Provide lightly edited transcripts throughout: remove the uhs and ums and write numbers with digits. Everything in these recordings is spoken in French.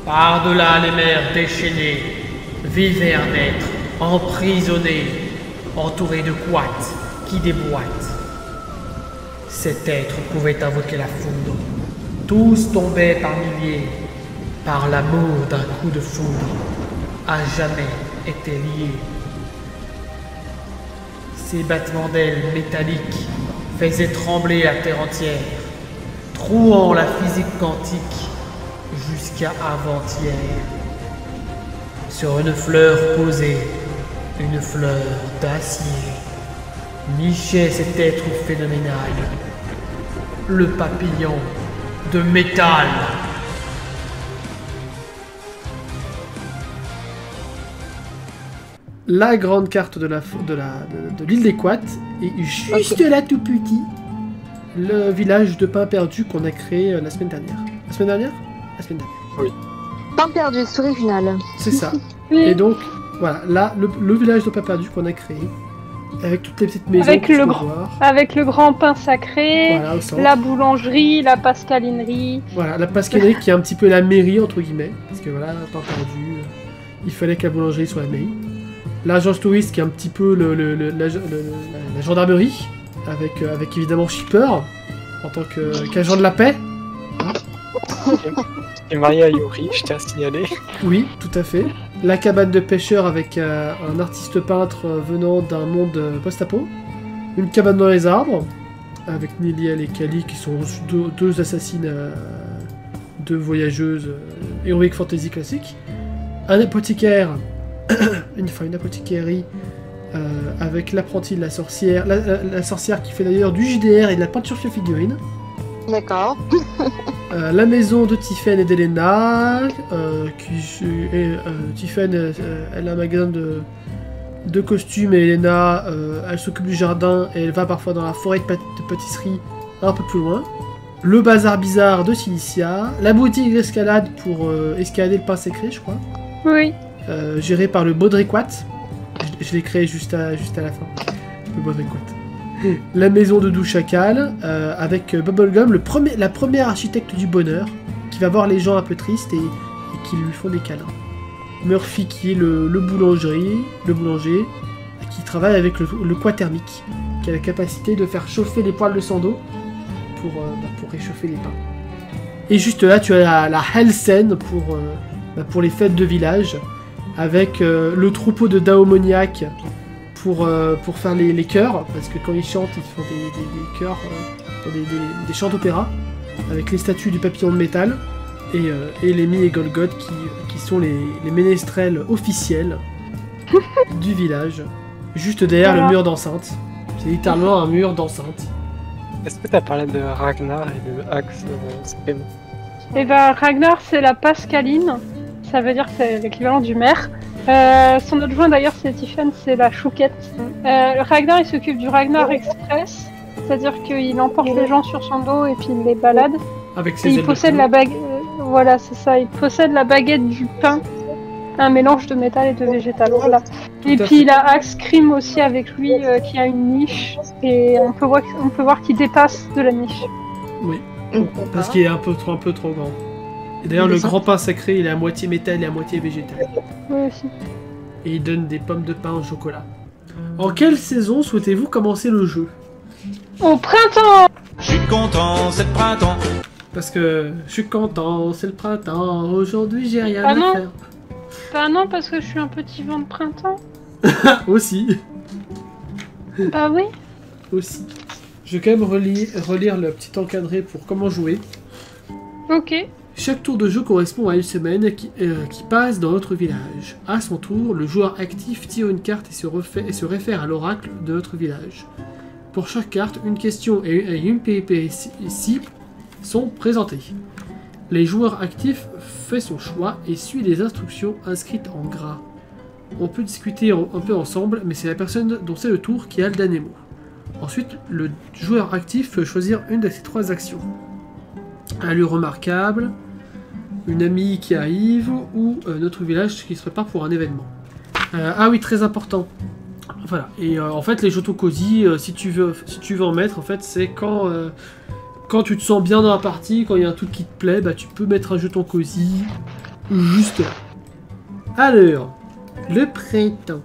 Par-delà les mers déchaînées, vivait un être emprisonné, entouré de couates qui déboîtent. Cet être pouvait invoquer la foudre. Tous tombaient par milliers, par l'amour d'un coup de foudre, à jamais étaient liés. Ces battements d'ailes métalliques faisaient trembler la terre entière, trouant la physique quantique jusqu'à avant-hier. Sur une fleur posée, une fleur d'acier, nichait cet être phénoménal, le papillon de métal. La grande carte de l'île des Couates et juste là tout petit, le village de pain perdu qu'on a créé la semaine dernière. La semaine dernière. Oui. Pain perdu, souris finale. C'est ça. Et donc, voilà, là, le village de pain perdu qu'on a créé, avec toutes les petites maisons que tu peux voir. Avec le grand pain sacré, Voilà, au centre. la boulangerie, la pascalinerie. Voilà, la pascalinerie qui est un petit peu la mairie, entre guillemets, parce que voilà, pain perdu, il fallait que la boulangerie soit la mairie. L'agence touriste qui est un petit peu la gendarmerie, avec évidemment Shipper, en tant qu'agent de la paix. Et Maria Yuri, je tiens à signaler. Oui, tout à fait. La cabane de pêcheurs avec un artiste peintre venant d'un monde post-apo. Une cabane dans les arbres, avec Niliel et Kali qui sont deux assassines, deux voyageuses Heroic Fantasy classique. Un apothicaire, une apothicarie avec l'apprenti de la sorcière. La sorcière qui fait d'ailleurs du JDR et de la peinture sur figurines. D'accord. La maison de Tiffen et d'Elena. Tiffen, elle a un magasin de costumes et Elena, elle s'occupe du jardin et elle va parfois dans la forêt de pâtisserie un peu plus loin. Le bazar bizarre de Silicia. La boutique d'escalade pour escalader le pain secret, je crois. Oui. Géré par le Baudriquat. Je l'ai créé juste à la fin. Le Baudriquat. La maison de Dou Chacal, avec Bubblegum, la première architecte du bonheur, qui va voir les gens un peu tristes et qui lui font des câlins. Murphy qui est le boulanger, qui travaille avec le quatermique, qui a la capacité de faire chauffer les poêles de sando pour réchauffer les pains. Et juste là, tu as la hell scène pour les fêtes de village, avec le troupeau de daomoniaques pour faire les chœurs, parce que quand ils chantent, ils font des chœurs, des chants d'opéra, avec les statues du papillon de métal, et Lémi et Golgoth qui sont les ménestrels officiels du village, juste derrière le mur d'enceinte. C'est littéralement un mur d'enceinte. Est-ce que tu as parlé de Ragnar et de Axe Scream? Et bah Ragnar c'est la pascaline, ça veut dire que c'est l'équivalent du maire. Son adjoint d'ailleurs c'est Tiffen, c'est la chouquette. Ragnar il s'occupe du Ragnar Express, c'est-à-dire qu'il emporte les gens sur son dos et puis il les balade. Avec ses et il possède la baguette, voilà c'est ça, il possède la baguette du pain, un mélange de métal et de végétal, voilà. Et puis il a Axe Cream aussi avec lui qui a une niche et on peut voir qu'il dépasse de la niche. Oui, parce qu'il est un peu trop grand. Et d'ailleurs, le grand pain sacré, il est à moitié métal et à moitié végétal. Oui, aussi. Et il donne des pommes de pain au chocolat. En quelle saison souhaitez-vous commencer le jeu? Au printemps! Je suis content, c'est le printemps. Parce que je suis content, c'est le printemps, aujourd'hui j'ai rien à faire. Bah non, parce que je suis un petit vent de printemps. Aussi. Bah oui. Aussi. Je vais quand même relire le petit encadré pour comment jouer. Ok. Chaque tour de jeu correspond à une semaine qui passe dans notre village. À son tour, le joueur actif tire une carte et se réfère à l'oracle de notre village. Pour chaque carte, une question et une péripétie sont présentées. Les joueurs actifs fait son choix et suit les instructions inscrites en gras. On peut discuter un peu ensemble, mais c'est la personne dont c'est le tour qui a le dernier mot. Ensuite, le joueur actif peut choisir une de ces trois actions. Un lieu remarquable, une amie qui arrive, ou notre village qui se prépare pour un événement. Ah oui, très important. Voilà. Et en fait, les jeton cosy, si tu veux en mettre, en fait, c'est quand tu te sens bien dans la partie, quand il y a un truc qui te plaît, bah tu peux mettre un jeton cosy. Juste là. Alors, le printemps.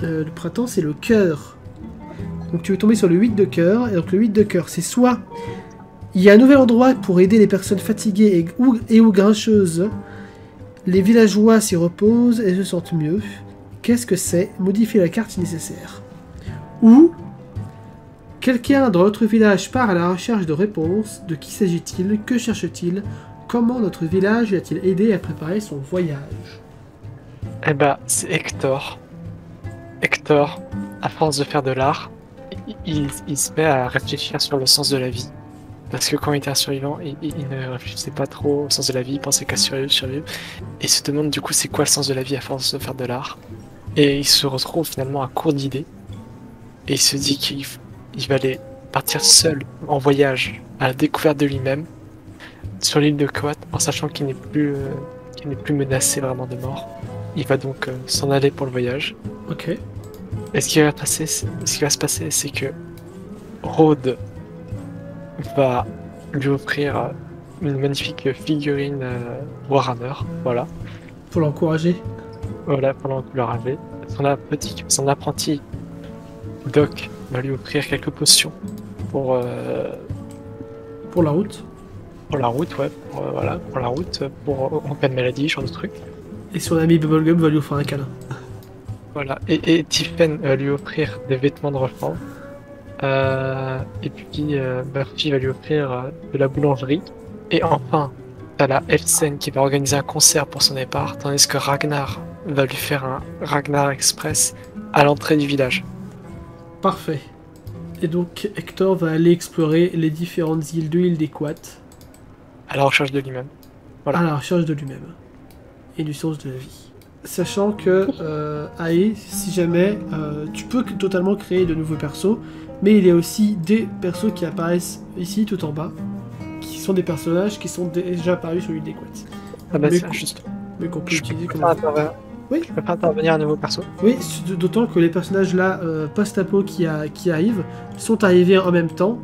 Le printemps, c'est le cœur. Donc tu veux tomber sur le 8 de cœur. Et donc le 8 de cœur, c'est soit il y a un nouvel endroit pour aider les personnes fatiguées et ou grincheuses. Les villageois s'y reposent et se sentent mieux. Qu'est-ce que c'est? Modifier la carte si nécessaire. Ou quelqu'un dans notre village part à la recherche de réponses. De qui s'agit-il? Que cherche-t-il? Comment notre village a-t-il aidé à préparer son voyage? Eh ben, c'est Hector. Hector, à force de faire de l'art, il se met à réfléchir sur le sens de la vie. Parce que quand il était un survivant, il ne réfléchissait pas trop au sens de la vie, il pensait qu'à survivre. Et il se demande du coup c'est quoi le sens de la vie à force de faire de l'art. Et il se retrouve finalement à court d'idées. Et il se dit qu'il va aller partir seul en voyage à la découverte de lui-même sur l'île de Koat, en sachant qu'il n'est plus menacé vraiment de mort. Il va donc s'en aller pour le voyage. Ok. Et ce qui va se passer, c'est que Rhodes va lui offrir une magnifique figurine Warhammer, voilà. Pour l'encourager. Voilà, pendant que leur avait. Son apprenti, Doc, va lui offrir quelques potions pour Pour la route. la route, ouais, pour la route, en cas de maladie, genre de truc. Et son ami Bubblegum va lui offrir un câlin. Voilà, et Tiffen va lui offrir des vêtements de rechange. Et puis Murphy va lui offrir de la boulangerie. Et enfin, t'as la Elsen qui va organiser un concert pour son départ, tandis que Ragnar va lui faire un Ragnar Express à l'entrée du village. Parfait. Et donc Hector va aller explorer les différentes îles de l'île des Quats. À la recherche de lui-même. Voilà. À la recherche de lui-même. Et du sens de la vie. Sachant que, Ae, si jamais, tu peux totalement créer de nouveaux persos, mais il y a aussi des persos qui apparaissent ici, tout en bas, qui sont des personnages qui sont déjà apparus sur l'île des Quats. Ah bah Mais c'est juste. Mais qu'on peut Je utiliser peux comme... pas Oui. Je peux pas intervenir à un nouveau perso. Oui, d'autant que les personnages là, post-apo qui arrivent, sont arrivés en même temps,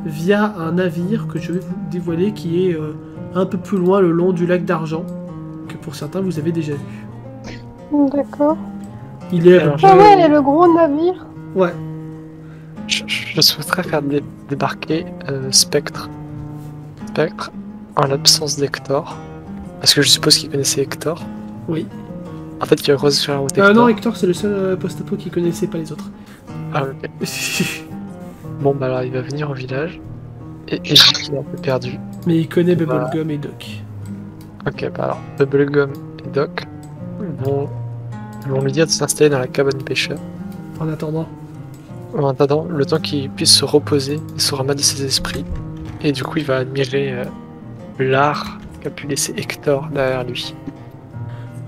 via un navire que je vais vous dévoiler, qui est un peu plus loin le long du lac d'Argent, que pour certains vous avez déjà vu. D'accord. Il est... Alors, Ah ouais, le gros navire. Ouais. Je souhaiterais faire débarquer Spectre. Spectre, en l'absence d'Hector. Parce que je suppose qu'il connaissait Hector. Oui. En fait, il a croisé sur la route Hector. Non, Hector, c'est le seul post-apo qui connaissait pas les autres. Ah, ok. Bon, bah alors, il va venir au village. Et il est un peu perdu. Mais il connaît Voilà. Bubblegum et Doc. Ok, bah alors, Bubblegum et Doc vont lui dire de s'installer dans la cabane du pêcheur. En attendant. En attendant, le temps qu'il puisse se reposer et se remettre de ses esprits. Et du coup, il va admirer l'art qu'a pu laisser Hector derrière lui.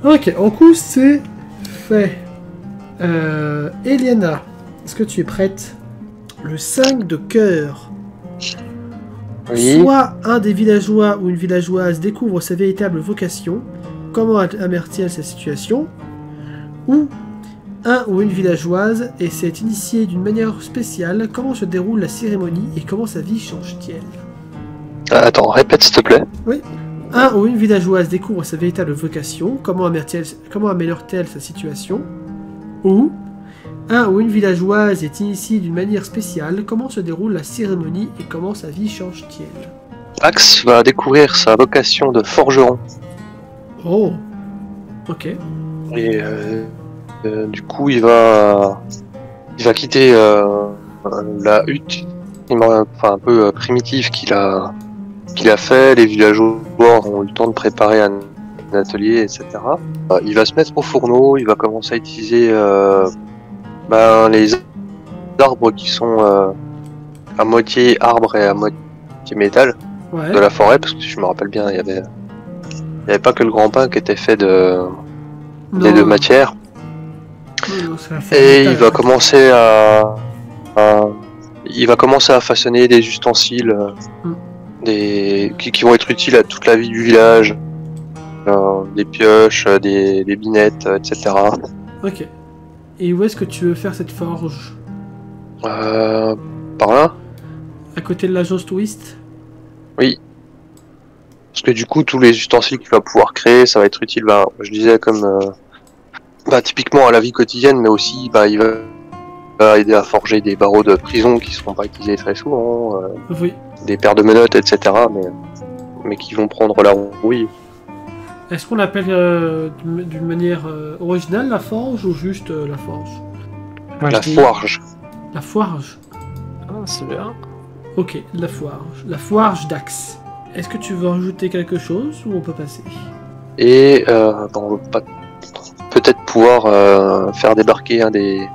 Ok, en coup, c'est fait. Eliana, est-ce que tu es prête? Le 5 de cœur. Oui. Soit un des villageois ou une villageoise découvre sa véritable vocation, comment amertit-elle sa situation? Ou un ou une villageoise et s'est initiée d'une manière spéciale, comment se déroule la cérémonie et comment sa vie change-t-elle? Attends, répète s'il te plaît. Un ou une villageoise découvre sa véritable vocation, comment améliore-t-elle sa situation? Ou un ou une villageoise est initiée d'une manière spéciale, comment se déroule la cérémonie et comment sa vie change-t-elle? Axe va découvrir sa vocation de forgeron. Oh, ok. Et du coup, il va quitter la hutte un peu primitive qu'il a fait. Les villageois ont eu le temps de préparer un atelier, etc. Il va se mettre au fourneau, il va commencer à utiliser les arbres qui sont à moitié arbre et à moitié métal Ouais. de la forêt, parce que si je me rappelle bien, il y avait pas que le grand pin qui était fait des deux matières. Non, c'est la forme Et métal, il va ouais. commencer à façonner des ustensiles qui vont être utiles à toute la vie du village. Des pioches, des binettes, etc. Ok. Et où est-ce que tu veux faire cette forge? Par là? À côté de l'agence touriste? Oui. Parce que du coup, tous les ustensiles qu'il va pouvoir créer, ça va être utile, bah, je disais, comme typiquement à la vie quotidienne, mais aussi il va aider à forger des barreaux de prison qui ne seront pas utilisés très souvent, Oui. des paires de menottes, etc. Mais qui vont prendre la rouille. Est-ce qu'on l'appelle d'une manière originale la forge ou juste la forge? Moi, La je dis- forge. La forge. Ah, c'est bien. Ok, la forge. La forge d'Axe. Est-ce que tu veux rajouter quelque chose ou on peut passer? Et peut-être pouvoir faire débarquer un des...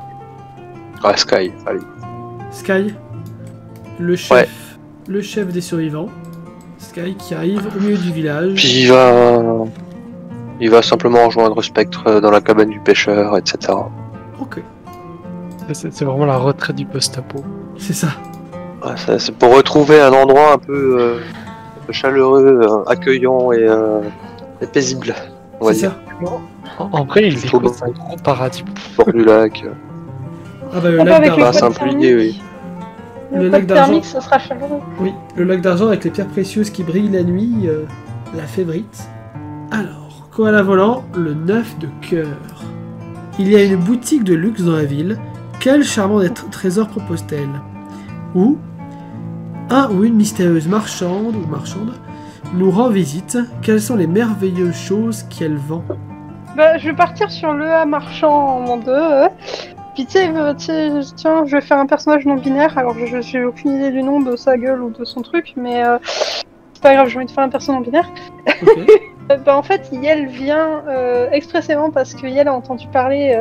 Ah, Sky, allez. Sky, le chef des survivants. Sky qui arrive au milieu du village. Puis il va simplement rejoindre Spectre dans la cabane du pêcheur, etc. Ok, C'est vraiment la retraite du post-apo. c'est ça. Ouais, c'est pour retrouver un endroit un peu chaleureux, accueillant et paisible, on va C'est dire. ça. En vrai, il Faut découvre un gros paradis. Bord du lac. Ah bah le Un peu lac avec le d'argent. c'est un code peu l'idée, thermique. Le Le lac code d'argent. thermique, ce sera chaleureux. Oui, le lac d'argent avec les pierres précieuses qui brillent la nuit, la févrite. Alors, koala volant, le 9 de cœur. Il y a une boutique de luxe dans la ville. Quel charmant trésor propose-t-elle? Ou un ou une mystérieuse marchande ou marchande nous rend visite. Quelles sont les merveilleuses choses qu'elle vend? Bah, je vais partir sur le A marchand en 2. Puis tu sais, tiens, je vais faire un personnage non binaire. Alors j'ai aucune idée du nom de sa gueule ou de son truc, mais c'est pas grave, j'ai envie de faire un personnage non binaire. Ok. Bah, en fait, Yel vient expressément parce que Yel a entendu parler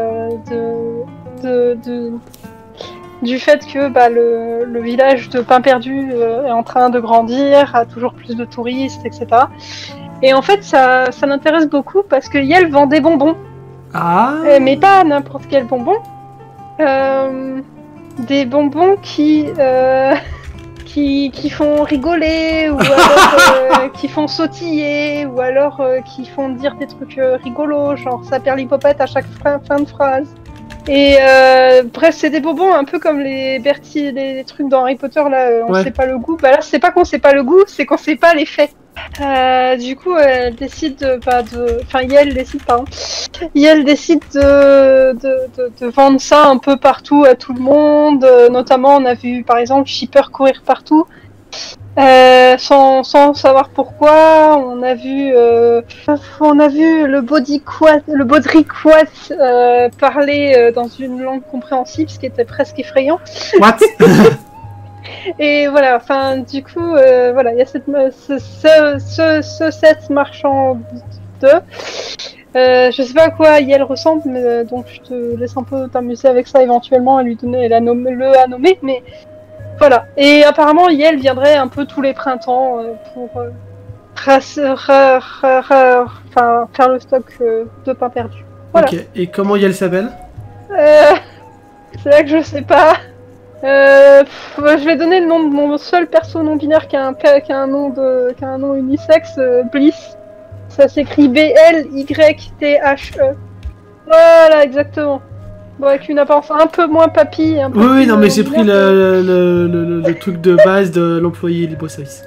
du fait que le village de Pain Perdu est en train de grandir, a toujours plus de touristes, etc. Et en fait, ça l'intéresse beaucoup parce que Yel vend des bonbons. Ah Mais pas n'importe quel bonbon. Des bonbons qui font rigoler, ou alors qui font sautiller, ou alors qui font dire des trucs rigolos, genre ça perd l'hypopète à chaque fin de phrase. Et bref, c'est des bonbons un peu comme les Bertie, les trucs dans Harry Potter, là, on Ouais. sait pas le goût. Bah là, c'est pas qu'on sait pas le goût, c'est qu'on sait pas l'effet. Du coup, elle décide Yel décide, pardon. Yel décide de vendre ça un peu partout à tout le monde. Notamment, on a vu par exemple Shipper courir partout. Sans savoir pourquoi, on a vu le Baudricois parler dans une langue compréhensible, ce qui était presque effrayant. What? Et voilà, enfin, du coup, voilà, il y a ce set marchand de. Je sais pas à quoi Yel ressemble, mais donc je te laisse un peu t'amuser avec ça éventuellement et lui donner le à nommer, mais voilà. Et apparemment, Yel viendrait un peu tous les printemps pour faire le stock de pain perdu. Voilà. Ok, et comment Yel s'appelle? C'est là que je sais pas. Je vais donner le nom de mon seul perso non binaire qui a un nom unisexe, Bliss. Ça s'écrit B-L-Y-T-H-E. Voilà, exactement. Bon, avec une apparence un peu moins papy. Un peu Oui, plus, non, mais j'ai binaire, pris le truc de base de l'employé libre-service.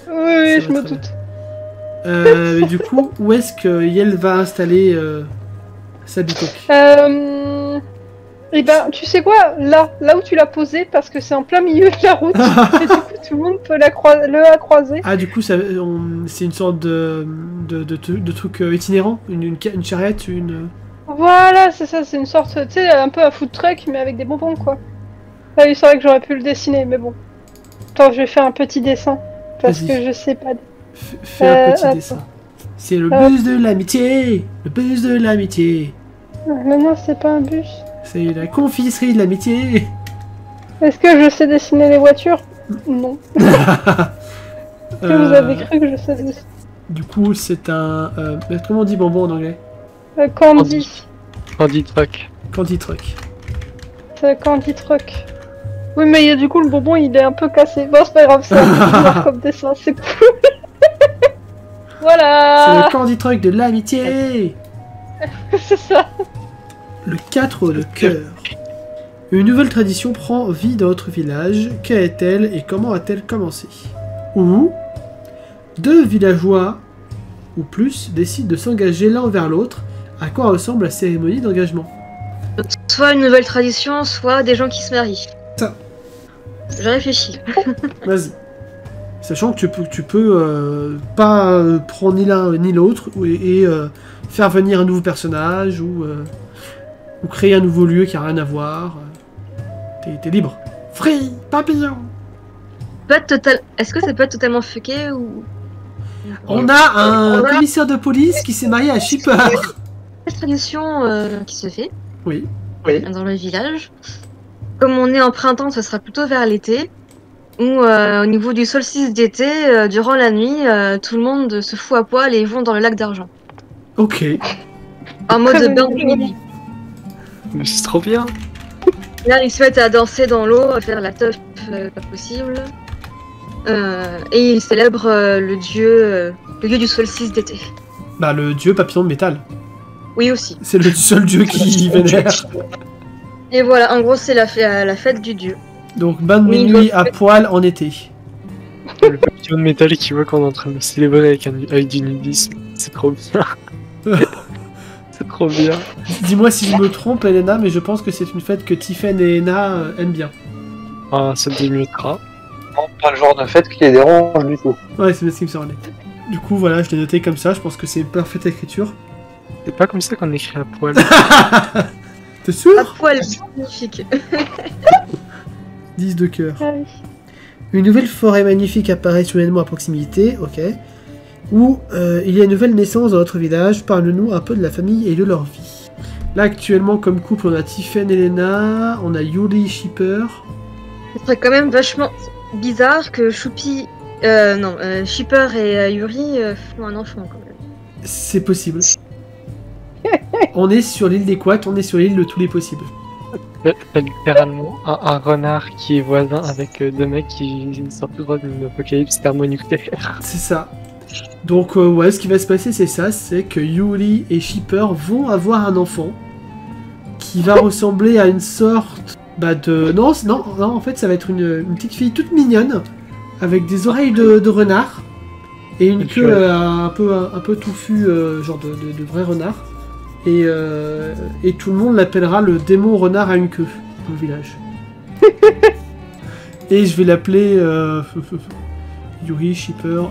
Oui, Ça je va me très doute. Mais du coup, où est-ce que Yel va installer sa bitoque? Et ben, tu sais quoi, là où tu l'as posé, parce que c'est en plein milieu de la route, et du coup tout le monde peut la croiser. Ah, du coup, c'est une sorte de truc itinérant? Une charrette, Voilà, c'est ça, c'est une sorte, tu sais, un peu un food truck, mais avec des bonbons, quoi. Ah oui, c'est vrai que j'aurais pu le dessiner, mais bon. Attends, je vais faire un petit dessin, parce Vas-y. que je sais pas. Fais un petit attends. dessin. C'est le bus de l'amitié! Le bus de l'amitié! Mais non, c'est pas un bus. C'est la confiserie de l'amitié! Est-ce que je sais dessiner les voitures? Non. Est-ce que vous avez cru que je sais dessiner? Du coup, c'est un... comment on dit bonbon en anglais? Candy. Candy Truck. Candy Truck. C'est Candy Truck. Oui, mais du coup, le bonbon, il est un peu cassé. Bon, c'est pas grave, c'est un peu bizarre comme dessin, c'est cool. C'est Voilà. le Candy Truck de l'amitié! C'est ça. Le 4 de cœur. Une nouvelle tradition prend vie dans notre village. Quelle est-elle et comment a-t-elle commencé? Ou 2 villageois ou plus décident de s'engager l'un vers l'autre. À quoi ressemble la cérémonie d'engagement? Soit une nouvelle tradition, soit des gens qui se marient. Ça. Je réfléchis. Vas-y. Sachant que tu peux pas prendre ni l'un ni l'autre et faire venir un nouveau personnage ou créer un nouveau lieu qui a rien à voir. T'es libre. Free papillon. Est-ce que ça peut être totalement fucké ou... On a un commissaire de police qui s'est marié à Shipper. Une tradition qui se fait Oui. dans le village. Comme on est en printemps, ce sera plutôt vers l'été. Où au niveau du solstice d'été, durant la nuit, tout le monde se fout à poil et vont dans le lac d'argent. Ok. En mode bain de midi. Mais c'est trop bien. Là, ils se mettent à danser dans l'eau, à faire la teuf pas possible. Et ils célèbrent le dieu du solstice d'été. Bah le dieu papillon de métal. Oui aussi. C'est le seul dieu qui vénère. Et voilà, en gros, c'est la fête du dieu. Donc bain de minuit à poil en été. Le papillon de métal qui voit qu'on est en train de célébrer avec du nudisme. C'est trop bien. C'est trop bien. Dis-moi si je me trompe, Elena, mais je pense que c'est une fête que Tiffen et Ena aiment bien. Ah, ça démutera. Non, pas le genre de fête qui les dérange du tout. Ouais, c'est bien ce qui me semblait. Du coup, voilà, je l'ai noté comme ça, je pense que c'est une parfaite écriture. C'est pas comme ça qu'on écrit à poil. T'es sûr? À poil, magnifique. 10 de cœur. Ah oui. Une nouvelle forêt magnifique apparaît soudainement à proximité, ok. Où il y a une nouvelle naissance dans notre village, parle-nous un peu de la famille et de leur vie. Là, actuellement, comme couple, on a Tiffen et Elena, on a Yuri Shipper. Ce serait quand même vachement bizarre que Choupi... Shipper et Yuri font un enfant quand même. C'est possible. On est sur l'île des Quats, on est sur l'île de tous les possibles. T'as littéralement un renard qui est voisin avec 2 mecs qui sortent tout droit d'une apocalypse thermonucléaire. C'est ça. Donc ouais, ce qui va se passer, c'est ça, c'est que Yuri et Shipper vont avoir un enfant qui va ressembler à une sorte de... Non, en fait, ça va être une petite fille toute mignonne, avec des oreilles de renard, et une queue un peu touffue, genre de vrai renard. Et tout le monde l'appellera le démon renard à une queue, dans le village. Et je vais l'appeler... Yuri, Shipper...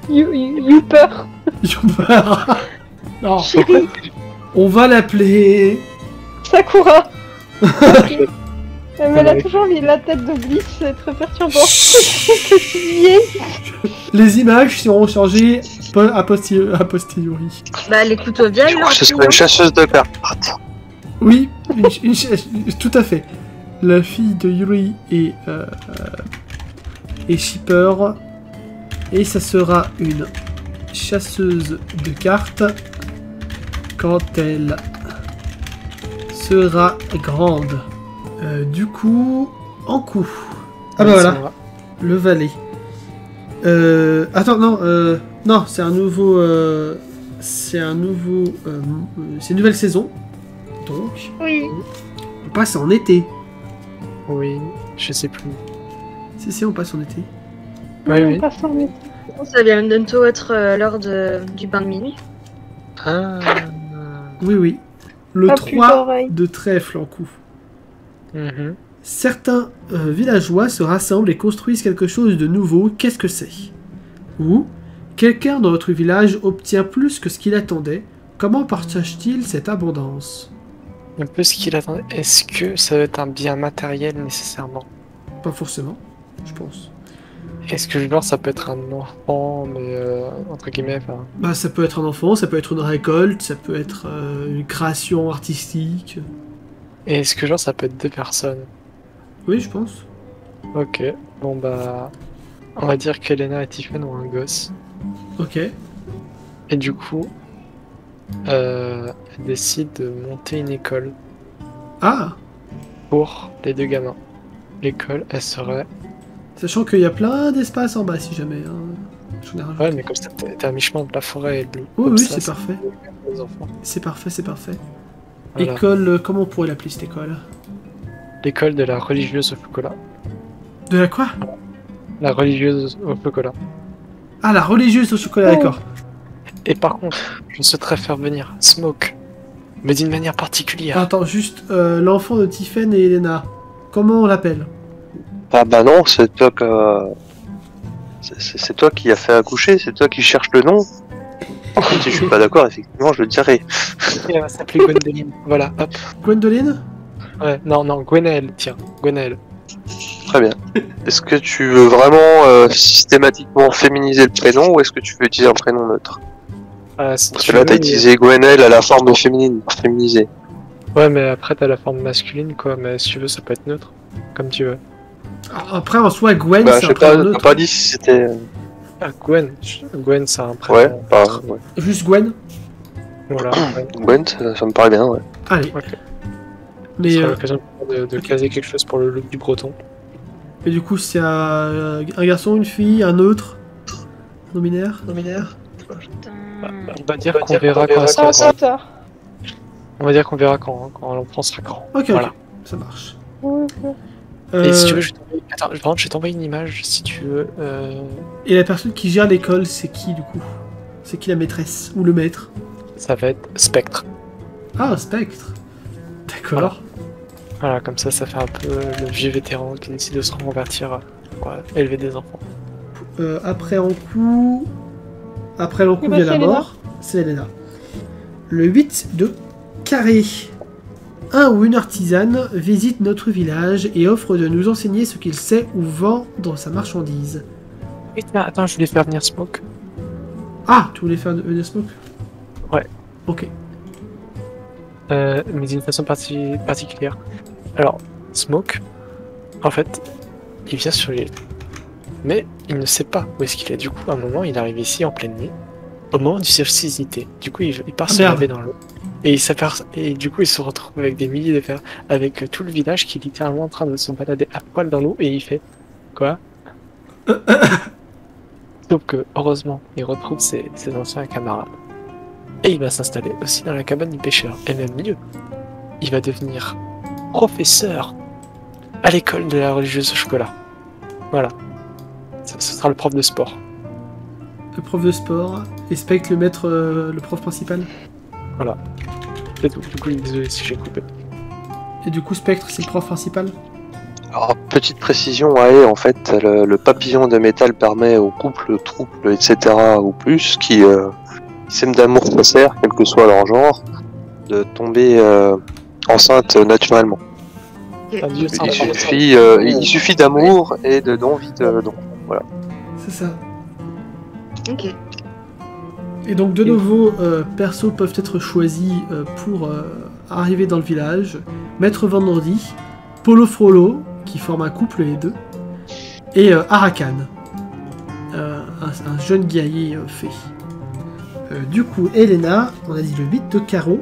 Youper. Yupper. Non. Chérie. On va l'appeler... Sakura. Mais elle a toujours mis la tête de Bliss, c'est très perturbant. Les images seront changées a posteriori. Bah, elle écoute bien. Je crois que ce serait une chasseuse de cartes. Oui, tout à fait. La fille de Yuri et Shipper. Et ça sera une chasseuse de cartes quand elle sera grande. Du coup, en coup. Ah bah voilà, le valet. Attends, non, c'est un nouveau... c'est une nouvelle saison. Donc, Oui. on passe en été. Oui, je sais plus. Si, on passe en été. Oui. Ça vient bientôt être l'heure du bain de minuit. Ah. Oui. Le Ah, plus 3 d'oreilles. de trèfle en coup. Mhm. Certains villageois se rassemblent et construisent quelque chose de nouveau. Qu'est-ce que c'est? Ou, quelqu'un dans notre village obtient plus que ce qu'il attendait. Comment partage-t-il cette abondance? Un peu ce qu'il attendait. Est-ce que ça va être un bien matériel nécessairement? Pas forcément, je pense. Est-ce que genre ça peut être un enfant, mais entre guillemets, enfin... Bah, ça peut être un enfant, ça peut être une récolte, ça peut être une création artistique. Et est-ce que genre ça peut être 2 personnes? Oui, je pense. Ok, bon bah... On va dire qu'Elena et Tiffen ont un gosse. Ok. Et du coup... elles décident de monter une école Ah! pour les 2 gamins. L'école, elle serait... Sachant qu'il y a plein d'espace en bas, si jamais. Hein. J'en ai rajouté. Ouais, mais comme ça, t'es à mi-chemin de la forêt et de l'eau. Oui, Comme oui, ça, c'est parfait. Les enfants. C'est parfait. Voilà. École, comment on pourrait l'appeler cette école? L'école de la religieuse au chocolat. De la quoi? La religieuse au chocolat. Ah, la religieuse au chocolat, Oh. d'accord. Et par contre, je souhaiterais faire venir Smoke, mais d'une manière particulière. Attends, juste l'enfant de Tiffen et Elena. Comment on l'appelle? Ah bah non, c'est toi c'est toi qui as fait accoucher, c'est toi qui cherches le nom. Si je suis pas d'accord, effectivement, je le dirais. Elle va s'appeler Gwendoline. Voilà, hop. Gwendoline? Ouais, non, Gwenaël, tiens, Gwenaël. Très bien. Est-ce que tu veux vraiment systématiquement féminiser le prénom ou est-ce que tu veux utiliser un prénom neutre? Si Parce tu que là, veux, t'as utilisé Gwenel à la forme féminine, féminisée. Ouais, mais après, t'as la forme masculine, quoi. Mais si tu veux, ça peut être neutre. Comme tu veux. Après, en soi, Gwen, Bah, c'est je un sais pas, prénom t'as neutre. pas dit si c'était. Ah, Gwen. Gwen, c'est un prénom. Ouais, bah, ouais. Juste Gwen. Voilà. Ouais. Gwen, ça me paraît bien, ouais. Allez. Ok. Mais, Ce sera l'occasion de caser quelque chose pour le look du breton. et du coup, c'est un garçon, une fille, un autre. Non-binaire. On va dire qu'on verra quand Ah, c'est tard. On va dire qu'on verra quand l'enfant sera grand. Ok, Voilà. ok. Ça marche. Et si tu Euh, veux, je vais t'envoyer une image, si tu veux. Et la personne qui gère l'école, c'est qui du coup? C'est qui la maîtresse? Ou le maître? Ça va être Spectre. Ah, Spectre. D'accord. Voilà, comme ça fait un peu le vieux vétéran qui décide de se reconvertir pour élever des enfants. Après l'en-coup, Eh ben, il y a la c'est mort. C'est Elena. Le 8 de carré. Un ou une artisane visite notre village et offre de nous enseigner ce qu'il sait ou vend dans sa marchandise. Et tiens, attends, je voulais faire venir Smoke. Ah, tu voulais faire venir Smoke? Ouais. Ok. Mais d'une façon particulière. Alors, Smoke, en fait, il vient sur l'île. Mais il ne sait pas où est-ce qu'il est. Du coup, à un moment, il arrive ici en pleine nuit, au moment du solstice d'été. Du coup, il part se merde. laver dans l'eau. Et du coup, il se retrouve avec des milliers de fer, avec tout le village qui est littéralement en train de se balader à poil dans l'eau, et il fait quoi? Sauf que, heureusement, il retrouve ses anciens camarades. Et il va s'installer aussi dans la cabane du pêcheur. Et même mieux, il va devenir professeur à l'école de la religieuse au chocolat. Voilà. Ce sera le prof de sport. Le prof de sport. Et Spectre, le maître, le prof principal. C'est tout. Du coup, désolé si j'ai coupé. Et du coup, Spectre, c'est le prof principal. Alors, petite précision, ouais, en fait, le papillon de métal permet aux couples, trouples, etc. ou plus, qui s'aiment d'amour sincère, quel que soit leur genre, de tomber enceinte naturellement. Adieu, Il suffit d'amour et d'envie de don. C'est ça. Ok. Et donc de nouveau, persos peuvent être choisis pour arriver dans le village. Maître Vendredi, Polo Frollo, qui forment un couple les deux, et Arakan, un jeune guerrier fée. Du coup, Elena, on a dit le 8 de carreau.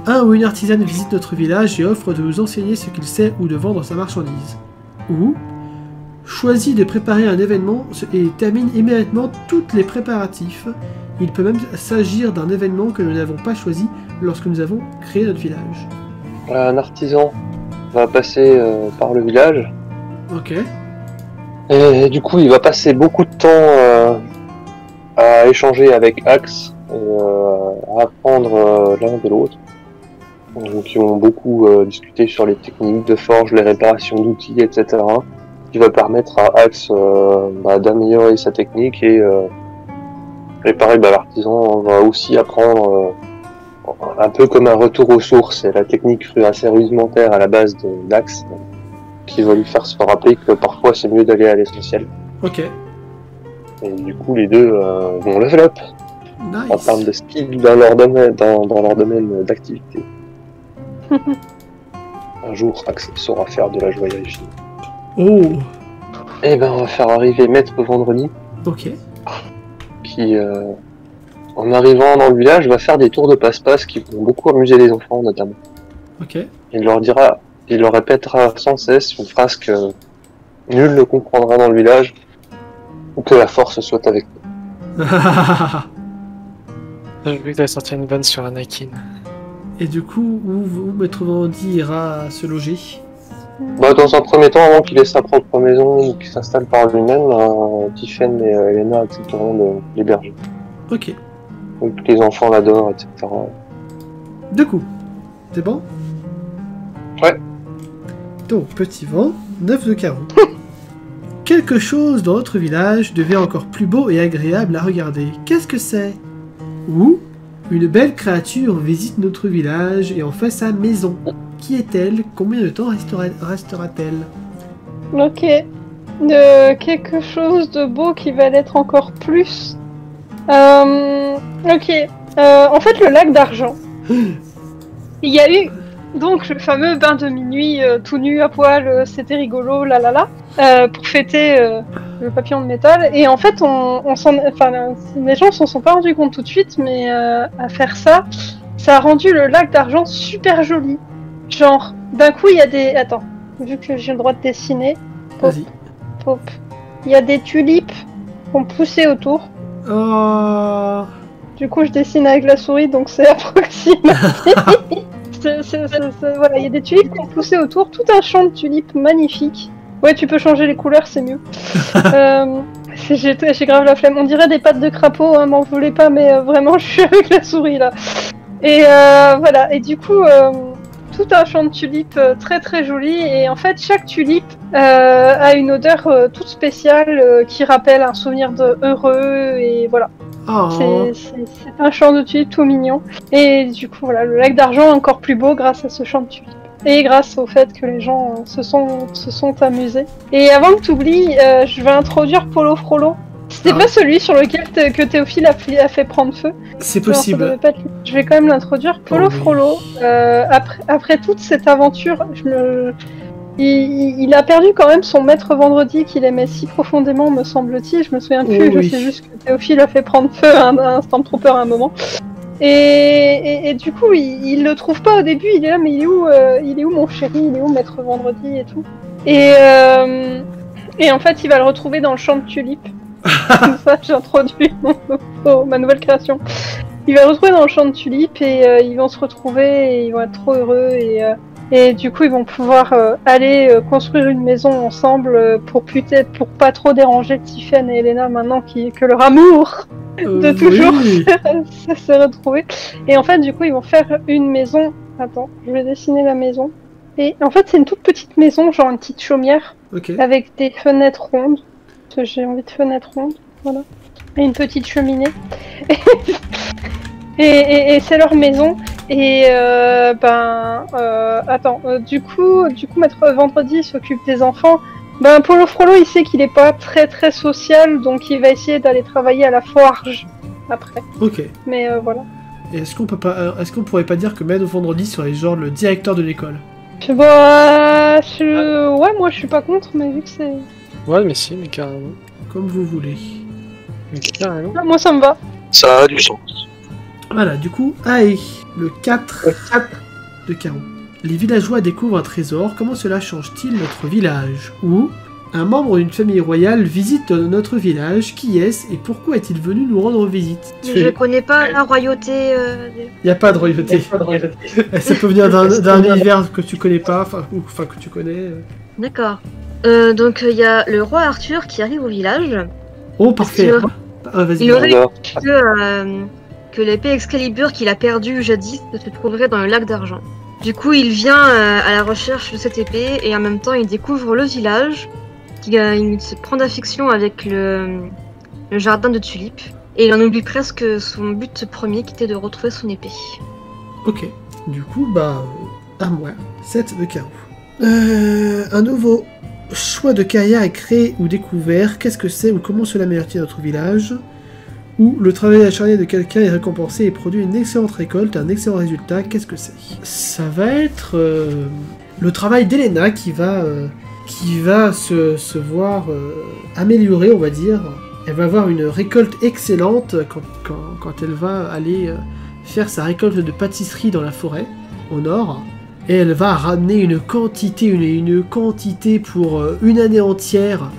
Un ou une artisane visite notre village et offre de nous enseigner ce qu'il sait ou de vendre sa marchandise. Ou choisit de préparer un événement et termine immédiatement tous les préparatifs. Il peut même s'agir d'un événement que nous n'avons pas choisi lorsque nous avons créé notre village. Un artisan va passer par le village Ok. et du coup il va passer beaucoup de temps à échanger avec Axe et à apprendre l'un de l'autre. Donc ils ont beaucoup discuté sur les techniques de forge, les réparations d'outils, etc. Qui va permettre à Axe d'améliorer sa technique et pareil, l'artisan va aussi apprendre un peu comme un retour aux sources. C'est la technique assez rudimentaire à la base d'Axe qui va lui faire se rappeler que parfois c'est mieux d'aller à l'essentiel. Ok. Et du coup les deux vont level up en Nice. termes de skill dans leur domaine d'activité. Un jour Axe saura faire de la joaillerie. Oh. Et ben on va faire arriver Maître Vendredi Ok. qui en arrivant dans le village va faire des tours de passe-passe qui vont beaucoup amuser les enfants notamment. Ok. Il leur répétera sans cesse une phrase que nul ne comprendra dans le village, ou que la force soit avec nous. J'ai vu que t'avais sorti une vanne sur Anakin. Et du coup, où Maître Vendredi ira se loger? Bah, dans un premier temps, avant qu'il ait sa propre maison ou qu'il s'installe par lui-même, Tiffen et Elena accepteront de l'héberger. Ok. Donc les enfants l'adorent, etc. Du coup, c'est bon? Ouais. Donc, petit vent, 9 de carreau. Quelque chose dans notre village devient encore plus beau et agréable à regarder. Qu'est-ce que c'est? Ou une belle créature visite notre village et en fait sa maison. Qui est-elle? Combien de temps restera-t-elle? Ok. Quelque chose de beau qui va l'être encore plus. Ok. En fait, le lac d'argent. Il y a eu donc le fameux bain de minuit tout nu à poil, c'était rigolo, pour fêter le papillon de métal. Et en fait, les gens s'en sont pas rendus compte tout de suite, mais à faire ça, ça a rendu le lac d'argent super joli. Genre, d'un coup, il y a des... Attends, vu que j'ai le droit de dessiner. Vas-y. Pop. Il y a des tulipes qui ont poussé autour. Oh. Du coup, je dessine avec la souris, donc c'est approximatif. Voilà, il y a des tulipes qui ont poussé autour, tout un champ de tulipes magnifique. Ouais, tu peux changer les couleurs, c'est mieux. J'ai grave la flemme. On dirait des pattes de crapaud, hein, m'en voulez pas, mais vraiment, je suis avec la souris là. Et voilà, et du coup, tout un champ de tulipes très très joli. Et en fait, chaque tulipe a une odeur toute spéciale qui rappelle un souvenir de heureux, et voilà. Oh. C'est un champ de tulipes tout mignon. Et du coup, voilà, le lac d'argent est encore plus beau grâce à ce champ de tulipes. Et grâce au fait que les gens se sont amusés. Et avant que tu oublies, je vais introduire Polo Frollo. C'était pas celui sur lequel que Théophile a fait prendre feu. C'est Alors, ça possible. devait pas être lui. Je vais quand même l'introduire. Polo Frollo, après toute cette aventure, il a perdu quand même son maître vendredi qu'il aimait si profondément, me semble-t-il. Je me souviens plus, Oui. je sais juste que Théophile a fait prendre feu à un Stormtrooper à un moment. Et du coup, il le trouve pas au début, il est là, mais il est où mon chéri, il est où maître vendredi et tout. Et en fait, il va le retrouver dans le champ de tulipes. Comme ça, j'introduis ma nouvelle création. Il va le retrouver dans le champ de tulipes et ils vont se retrouver et ils vont être trop heureux et du coup ils vont pouvoir aller construire une maison ensemble pour pas trop déranger Tiffen et Elena maintenant que leur amour de toujours Oui. s'est retrouvé. Et en fait du coup ils vont faire une maison. Attends, je vais dessiner la maison. Et en fait c'est une toute petite maison, genre une petite chaumière Ok. avec des fenêtres rondes. Parce que j'ai envie de fenêtres rondes, voilà. Et une petite cheminée. Et c'est leur maison. Et attends, du coup, maître vendredi s'occupe des enfants. Polo Frollo, il sait qu'il est pas très très social, donc il va essayer d'aller travailler à la forge après. Ok. Mais voilà. Et est-ce qu'on pourrait pas dire que Maître Vendredi serait genre le directeur de l'école? Ouais, moi je suis pas contre, mais vu que c'est... Ouais, mais si, mais carrément. Comme vous voulez. Mais carrément. Moi ça me va. Ça a du sens. Voilà, du coup, Ae, le 4 de carreau. Les villageois découvrent un trésor, comment cela change-t-il notre village? Ou un membre d'une famille royale visite notre village, qui est-ce et pourquoi est-il venu nous rendre visite? Je connais pas la royauté. Y a pas de royauté. Ça peut venir d'un univers que tu connais pas, enfin que tu connais. D'accord. Donc il y a le roi Arthur qui arrive au village. Oh, parfait. Vas-y. Il aurait que l'épée Excalibur qu'il a perdue jadis se trouverait dans le lac d'argent. Du coup, il vient à la recherche de cette épée et en même temps, il découvre le village. Il se prend d'affection avec le jardin de tulipes et il en oublie presque son but premier qui était de retrouver son épée. Ok. Du coup, à moi. 7 de carreau. Un nouveau choix de carrière est créé ou découvert. Qu'est-ce que c'est ou comment cela améliore-t-il notre village? Ou le travail acharné de quelqu'un est récompensé et produit une excellente récolte, un excellent résultat. Qu'est-ce que c'est? Ça va être le travail d'Elena qui va se voir améliorer, on va dire. Elle va avoir une récolte excellente quand elle va aller faire sa récolte de pâtisserie dans la forêt, au nord. Et elle va ramener une quantité pour une année entière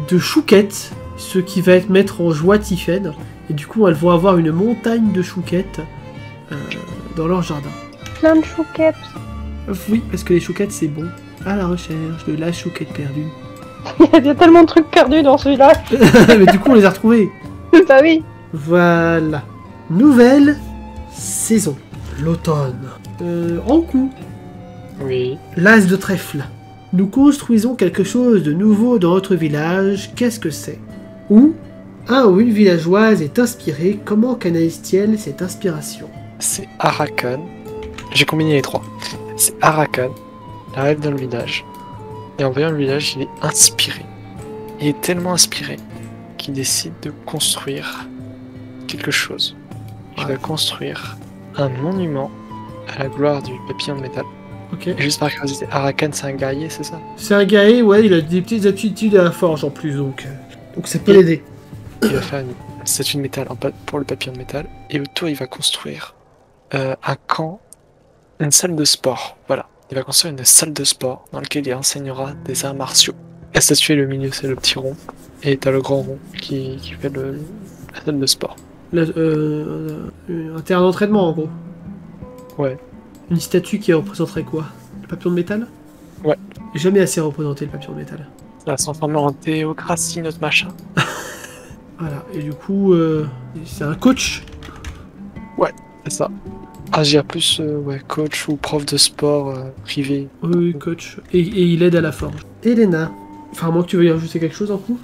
de chouquettes, ce qui va mettre en joie Tiffen. Et du coup, elles vont avoir une montagne de chouquettes dans leur jardin. Plein de chouquettes. Oui, parce que les chouquettes, c'est bon. à la recherche de la chouquette perdue. Il y a tellement de trucs perdus dans ce village. Mais du coup, on les a retrouvés. Bah oui. Voilà. Nouvelle saison. L'automne. En coup, Oui. l'as de trèfle. Nous construisons quelque chose de nouveau dans notre village. Qu'est-ce que c'est? Où un ou une villageoise est inspirée. Comment canalise-t-elle cette inspiration? C'est Arakan. J'ai combiné les trois. C'est Arakan. Il arrive dans le village. Et en voyant le village, il est inspiré. Il est tellement inspiré qu'il décide de construire quelque chose. Il va construire un monument à la gloire du papillon de métal. Ok. Et juste par curiosité, Arakan, c'est un guerrier, c'est ça? C'est un guerrier, ouais, il a des petites aptitudes à la forge en plus, donc ça peut l'aider. Il va faire une statue de métal pour le papillon de métal. Et autour, il va construire un camp, une salle de sport. Voilà. Il va construire une salle de sport dans laquelle il enseignera des arts martiaux. La statue est le milieu, c'est le petit rond. Et t'as le grand rond qui fait la salle de sport. Un terrain d'entraînement, en gros. Ouais. Une statue qui représenterait quoi? Le papillon de métal? Ouais. Jamais assez représenté le papillon de métal. Ça va se transformer en théocratie, notre machin. Voilà, et du coup, c'est un coach. C'est ça. Agir plus coach ou prof de sport privé. Oui, coach. Et il aide à la forge. Elena. Enfin, à moins que tu veuilles ajouter quelque chose en coup?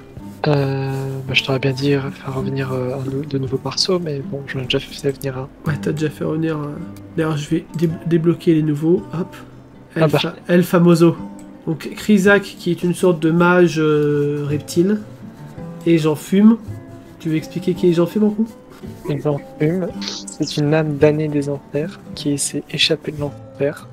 Je t'aurais bien dit faire revenir de nouveaux persos, mais bon, j'en ai déjà fait venir un. Ouais, t'as déjà fait revenir. D'ailleurs, je vais débloquer les nouveaux. Hop. Ah bah. El Famoso. Donc, Krisak, qui est une sorte de mage reptile. Et Jean Fume. Tu veux expliquer qui est Jean Fume en coup? Et Jean Fume, c'est une âme damnée des enfers qui s'est échappée de l'enfer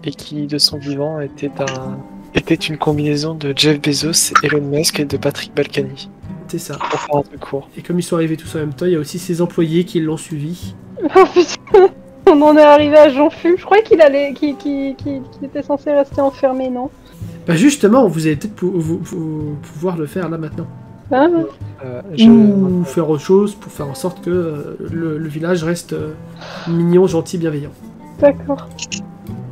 et qui, de son vivant, était une combinaison de Jeff Bezos, Elon Musk et de Patrick Balkany. C'est ça. Pour faire un truc court. Et comme ils sont arrivés tous en même temps, il y a aussi ses employés qui l'ont suivi. Oh putain, on en est arrivé à Jean Fume. Je croyais qu'il était censé rester enfermé, non? Bah justement, vous allez peut-être pouvoir le faire là maintenant. Ah, Ou faire autre chose pour faire en sorte que le village reste mignon, gentil, bienveillant. d'accord.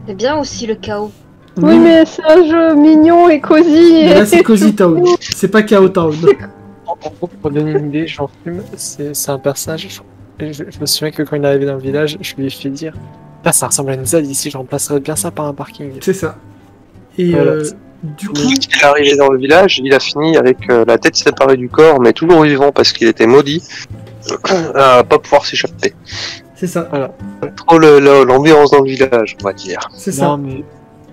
C'est bien aussi le chaos. Oui, mais c'est un jeu mignon et cosy. Mais là, c'est Cozy Town. C'est pas Chaos Town. En gros, pour donner une idée, Jean Fume, c'est un personnage. Je me souviens que quand il est arrivé dans le village, je lui ai fait dire là, ça ressemble à une ZAD ici, je remplacerais bien ça par un parking. C'est ça. Et Voilà. du coup, Quand il est arrivé dans le village, il a fini avec la tête séparée du corps, mais toujours vivant parce qu'il était maudit à pas pouvoir s'échapper. c'est ça. Trop l'ambiance dans le village, on va dire. C'est ça. Non, mais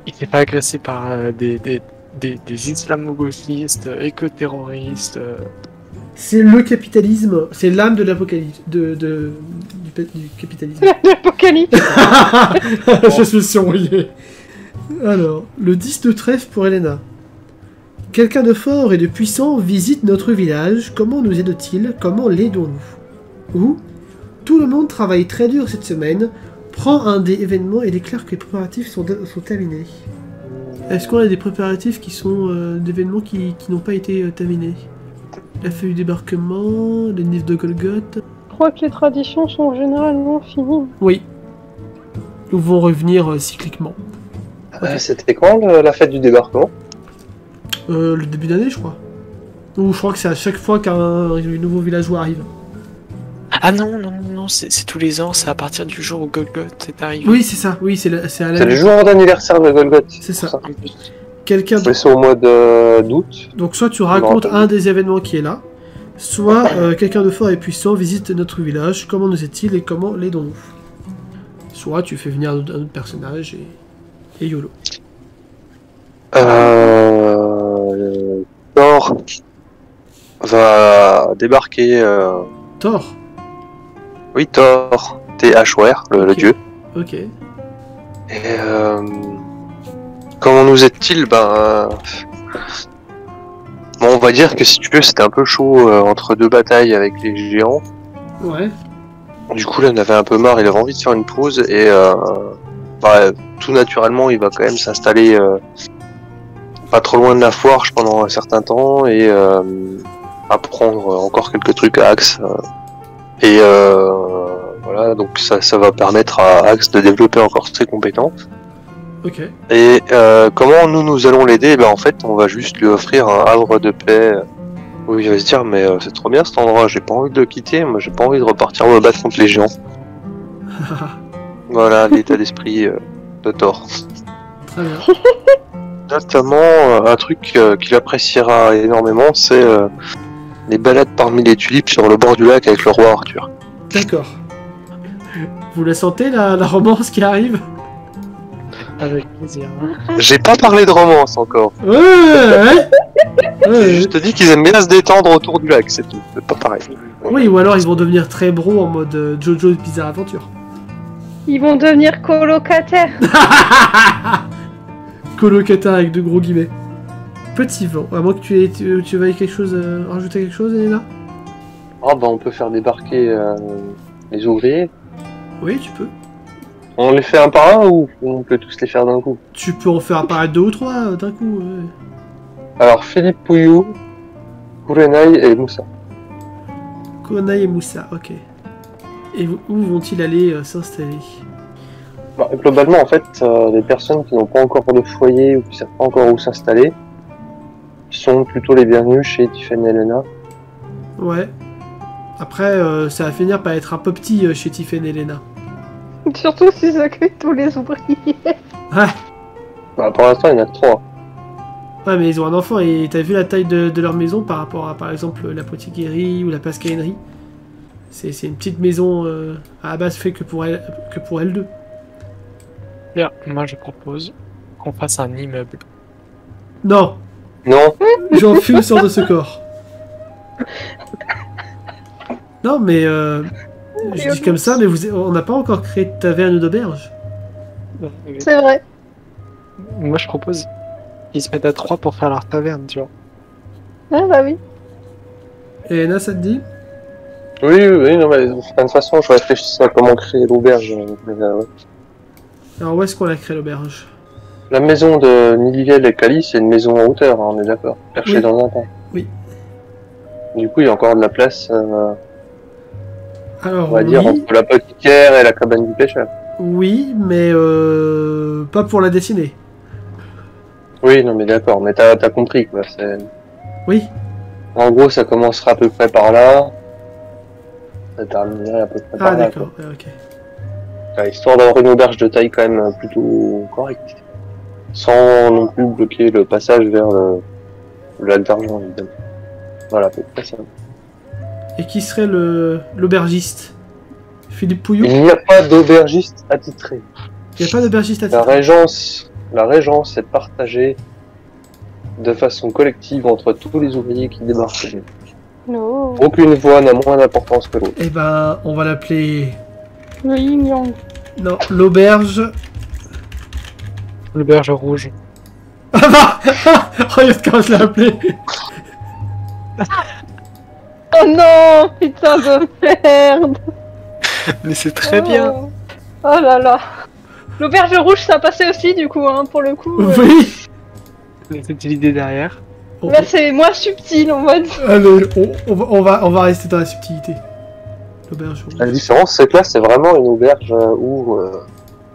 il s'est pas agressé par des islamo-gauchistes, éco-terroristes. C'est le capitalisme. C'est l'âme de l'apocalypse. Du capitalisme. L'apocalypse. Je suis surrouillé. Alors, le 10 de trèfle pour Elena. Quelqu'un de fort et de puissant visite notre village. Comment nous aide-t-il? Comment l'aidons-nous? Ou, tout le monde travaille très dur cette semaine, prend un des événements et déclare que les préparatifs sont terminés. Est-ce qu'on a des préparatifs qui sont d'événements qui n'ont pas été terminés? La feuille du débarquement, les nids de Golgoth. Je crois que les traditions sont généralement finies. Oui. Nous vont revenir cycliquement. C'était quand la fête du débarquement? Le début d'année, je crois. Ou je crois que c'est à chaque fois qu'un nouveau villageois arrive. Ah non, c'est tous les ans, c'est à partir du jour où Golgoth est arrivé. Oui, c'est ça. Oui, c'est à C'est le l'année. jour d'anniversaire de Golgoth. C'est ça. En plus. Quelqu'un. Oui, c'est au mois d'août. Donc soit tu racontes un des événements qui est là, soit quelqu'un de fort et puissant visite notre village. Comment nous est-il et comment l'aidons-nous? Soit tu fais venir un autre personnage et YOLO. Thor va débarquer. Thor. Oui, Thor. T-H-O-R, le Ok. dieu. Ok. Et comment nous est-il? Bon, on va dire que si tu veux, c'était un peu chaud entre deux batailles avec les géants. Ouais. Du coup, là, on avait un peu marre, il avait envie de faire une pause et tout naturellement, il va quand même s'installer pas trop loin de la foire pendant un certain temps et apprendre encore quelques trucs à Axe. Voilà, donc ça va permettre à Axe de développer encore ses compétences. Ok. Et comment nous allons l'aider? En fait, on va juste lui offrir un havre de paix. Où il va se dire, mais c'est trop bien cet endroit, j'ai pas envie de le quitter, moi j'ai pas envie de repartir me battre contre les géants. Voilà l'état d'esprit de Thor. Très bien. Notamment, un truc qu'il appréciera énormément, c'est les balades parmi les tulipes sur le bord du lac avec le roi Arthur. D'accord. Vous la sentez, la romance qui arrive? Avec plaisir. J'ai pas parlé de romance encore. Ouais. Je te dis qu'ils aiment bien se détendre autour du lac, c'est tout. C'est pas pareil. Oui, ou alors ils vont devenir très bros en mode Jojo's Bizarre Adventure. Ils vont devenir colocataires. Colocataire avec de gros guillemets. Petit vent. À moins que tu veuilles quelque chose, rajouter quelque chose, Elena? On peut faire débarquer les ouvriers. Oui, tu peux. On les fait un par un ou on peut tous les faire d'un coup? Tu peux en faire apparaître 2 ou 3 d'un coup. Ouais. Alors Philippe Pouillou, Kurenai et Moussa. Konai et Moussa, ok. Et où vont-ils aller s'installer? Globalement, en fait, les personnes qui n'ont pas encore de foyer ou qui ne savent pas encore où s'installer sont plutôt les bienvenus chez Tiffen et Elena. Ouais. Après, ça va finir par être un peu petit chez Tiffen et Elena. Surtout s'ils accueillent tous les ouvriers. Ouais. Pour l'instant, il y en a que 3. Ouais, mais ils ont un enfant et t'as vu la taille de leur maison par rapport à, par exemple, la potiquerie ou la pascaillerie. C'est une petite maison à la base fait que pour elles deux. Bien, moi je propose qu'on fasse un immeuble. Non, Non, j'en fume sur de ce corps. Non, mais je dis comme ça, mais on n'a pas encore créé de taverne ou d'auberge. C'est vrai. Moi je propose qu'ils se mettent à 3 pour faire leur taverne, tu vois. Ah bah oui. Et Elena, ça te dit? oui, non, mais de toute façon, je réfléchissais à comment créer l'auberge. Ouais. Alors où est-ce qu'on a créé l'auberge? La maison de Nilivelle et Cali, c'est une maison en hauteur, hein, on est d'accord. Perchée Oui. dans un temps. Oui. Du coup, il y a encore de la place, Alors, on va dire, entre la potiquaire et la cabane du pêcheur. oui, mais pas pour la dessiner. Oui, non, mais d'accord, mais t'as compris, quoi. Oui. En gros, ça commencera à peu près par là. Ça terminerait à peu près par Ah, là. d'accord, ouais, ok. Quoi. Histoire d'avoir une auberge de taille quand même plutôt correcte. Sans non plus bloquer le passage vers le lac d'argent, évidemment. Voilà, à peu près ça. Et qui serait l'aubergiste? Philippe Pouillou? Il n'y a pas d'aubergiste attitré. Il n'y a pas d'aubergiste à La régence est partagée de façon collective entre tous les ouvriers qui débarquent. No. Aucune voix n'a moins d'importance que l'autre. Eh ben, on va l'appeler... Le yin yang. Non, l'auberge... L'auberge rouge. Ah bah regarde comment je l'ai appelé. Oh non, putain de merde. Mais c'est très bien. Oh là là. L'auberge rouge, ça a passé aussi du coup, hein, pour le coup. Oui. C'était l'idée derrière. Là, c'est moins subtil, on va dire. Allez, on va rester dans la subtilité. L'auberge rouge. La différence, c'est que là, c'est vraiment une auberge où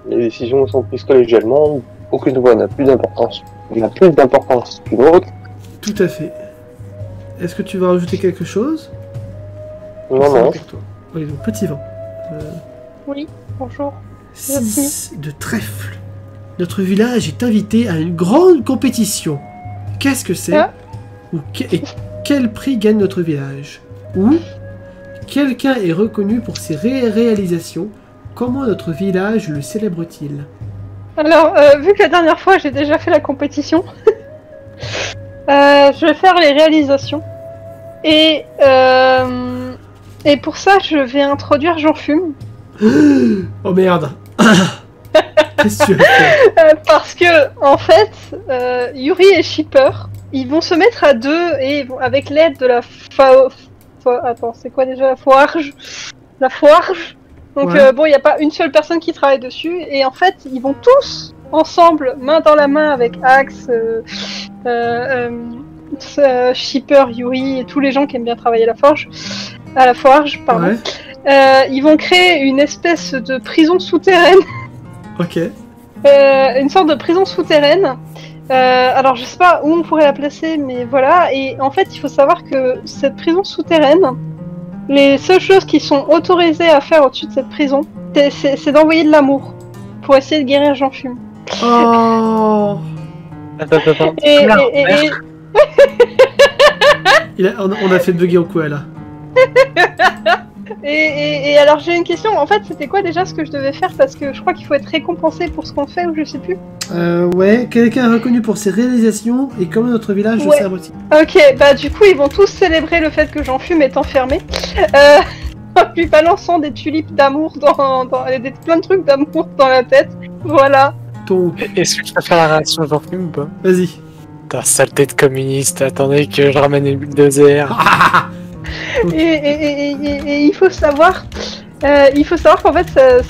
les décisions sont prises collégialement, où aucune voix n'a plus d'importance. Il a plus d'importance qu'une autre. Tout à fait. Est-ce que tu vas rajouter quelque chose? Non, C'est non. pour toi. Oui, donc petit vent. Oui, bonjour. 6 de trèfle. Notre village est invité à une grande compétition. Qu'est-ce que c'est? Ah. Et quel prix gagne notre village? Ou quelqu'un est reconnu pour ses réalisations. Comment notre village le célèbre-t-il? Alors, vu que la dernière fois j'ai déjà fait la compétition, je vais faire les réalisations. Et pour ça, je vais introduire Jean Fume. Oh merde. Qu'est-ce que tu veux faire? Parce que, en fait, Yuri et Shipper, ils vont se mettre à deux et avec l'aide de la attends, c'est quoi déjà? La forge. Donc Ouais. bon, il n'y a pas une seule personne qui travaille dessus. Et en fait, ils vont tous ensemble, main dans la main avec Axe, Shipper, Yuri et tous les gens qui aiment bien travailler à la forge, pardon. Ouais. Ils vont créer une espèce de prison souterraine Ok. une sorte de prison souterraine. Alors je sais pas où on pourrait la placer, mais voilà. Et en fait, il faut savoir que cette prison souterraine, les seules choses qui sont autorisées à faire au-dessus de cette prison, c'est d'envoyer de l'amour pour essayer de guérir Jean Fume. Oh. Attends. Et, Là, et- et- On a fait bugger au coup là. et alors j'ai une question. En fait, c'était quoi déjà ce que je devais faire? Parce que je crois qu'il faut être récompensé pour ce qu'on fait, ou je sais plus. Ouais, quelqu'un est reconnu pour ses réalisations et comme notre village le Ouais. sert aussi. Ok, bah du coup ils vont tous célébrer le fait que Jean Fume est enfermé, en lui balançant des tulipes d'amour plein de trucs d'amour dans la tête. Voilà. Donc, Est-ce que tu vas faire la réaction de Jean Fume ou pas? vas-y. Ta sale tête communiste, attendez que je ramène une bulldozer. Et il faut savoir qu'en fait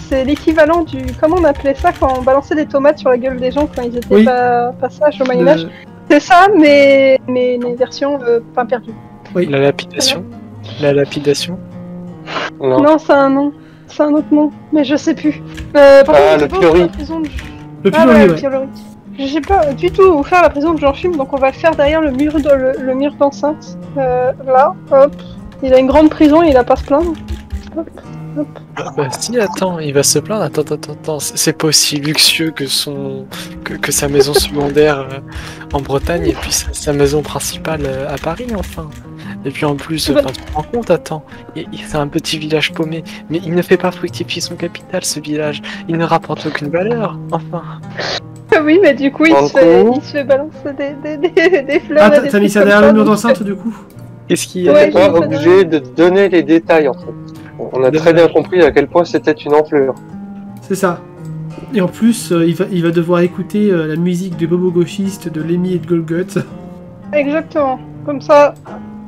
c'est l'équivalent du, comment on appelait ça quand on balançait des tomates sur la gueule des gens quand ils étaient Oui. pas sages au Moyen-Âge. Le- C'est ça, mais version pain perdu. La lapidation. La lapidation. Non. Non, c'est un nom. C'est un autre nom, mais je sais plus. Par Ah, contre, je le sais pas où pilori. faire la prison de- Le Ah pilori, ouais, le ouais. pilori. Je sais pas du tout où faire la prison de Jean Fume, donc on va le faire derrière le mur d'enceinte. Là, hop. Il a une grande prison et il a pas à se plaindre. Bah si, attends, il va se plaindre. Attends, c'est pas aussi luxueux que que sa maison secondaire en Bretagne et puis sa maison principale à Paris, enfin. Et puis en plus, Ouais. tu te rends compte, attends, c'est un petit village paumé, mais il ne fait pas fructifier son capital, ce village. Il ne rapporte aucune valeur, enfin. Oui, mais du coup, il Dans se le fait balancer des fleurs. Ah, et des t'as mis trucs ça comme derrière le mur donc, d'enceinte du coup? Qu'est-ce qu'il y a Ouais, On n'est j'ai pas fait obligé de donner les détails en fait. On a très bien compris à quel point c'était une enflure. C'est ça. Et en plus, il va devoir écouter la musique de Bobo Gauchiste, de Lemmy et de Golgoth. Exactement. Comme ça,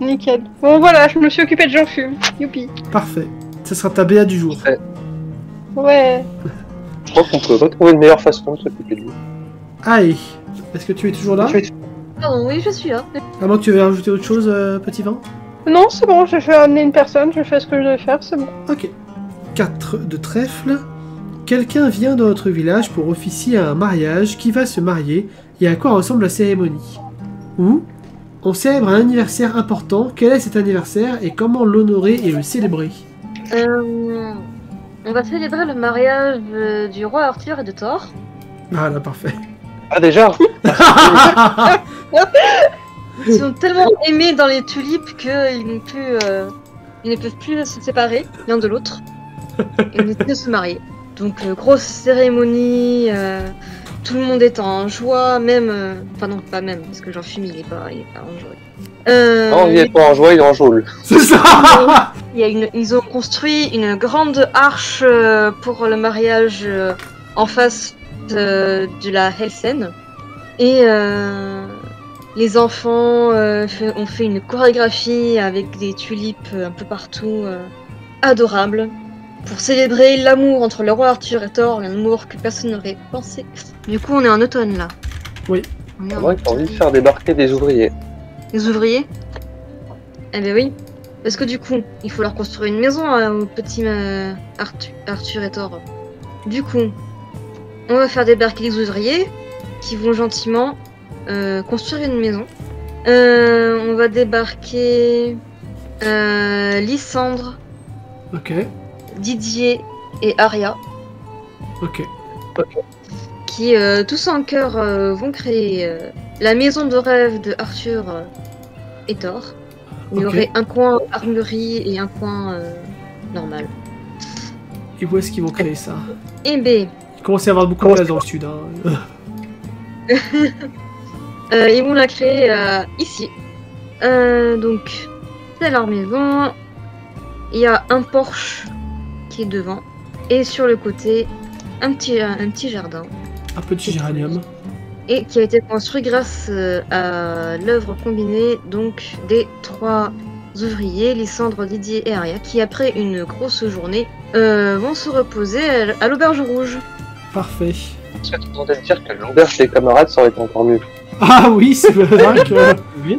nickel. Bon, voilà, je me suis occupée de Jean Fume. Youpi. Parfait. Ça sera ta BA du jour. Ouais. Je crois qu'on peut pas trouver une meilleure façon de s'occuper de lui. Allez. Est-ce que tu es toujours là? Pardon, oui, je suis là. À moins que tu veuilles rajouter autre chose, petit vin? Non, c'est bon, j'ai fait amener une personne, je fais ce que je devais faire, c'est bon. Ok. 4 de trèfle. Quelqu'un vient dans notre village pour officier à un mariage. Qui va se marier et à quoi ressemble la cérémonie? Ou on célèbre un anniversaire important. Quel est cet anniversaire et comment l'honorer et le célébrer? On va célébrer le mariage du roi Arthur et de Thor. Ah là, parfait. Ah déjà Ils sont tellement aimés dans les tulipes qu'ils ne peuvent plus se séparer l'un de l'autre. Ils décident de se marier. Donc grosse cérémonie, tout le monde est en joie, même... Enfin non, pas même, parce que Jean Fume il est pas en joie. Non, il est pas en joie, il est en geôle. C'est ça. Ils ont construit une grande arche pour le mariage en face de la Helsen. Et les enfants ont fait une chorégraphie avec des tulipes un peu partout, adorable, pour célébrer l'amour entre le roi Arthur et Thor, l'amour que personne n'aurait pensé. Du coup, on est en automne là. Oui. On est C'est en vrai que t'as envie de automne. faire débarquer des ouvriers. Les ouvriers? Eh ben oui. Parce que du coup, il faut leur construire une maison aux petits Arthur et Thor. Du coup, on va faire débarquer les ouvriers qui vont gentiment construire une maison. On va débarquer Lysandre, Ok. Didier et Aria, Ok. qui tous en cœur vont créer la maison de rêve de Arthur et Thor. Il y Ok. aurait un coin armurerie et un coin normal. Et où est-ce qu'ils vont créer ça? Et B, Il commence à y avoir beaucoup de place dans le sud. Hein. ils vont la créer ici. Donc, c'est leur maison. Il y a un porche qui est devant. Et sur le côté, un petit jardin. Un petit géranium. Et qui a été construit grâce à l'œuvre combinée donc des 3 ouvriers, Lysandre, Didier et Aria, qui après une grosse journée vont se reposer à l'auberge rouge. Parfait. Est-ce que tu entendais dire que l'auberge des camarades, ça aurait été encore mieux? Ah oui, c'est vrai que... Oui.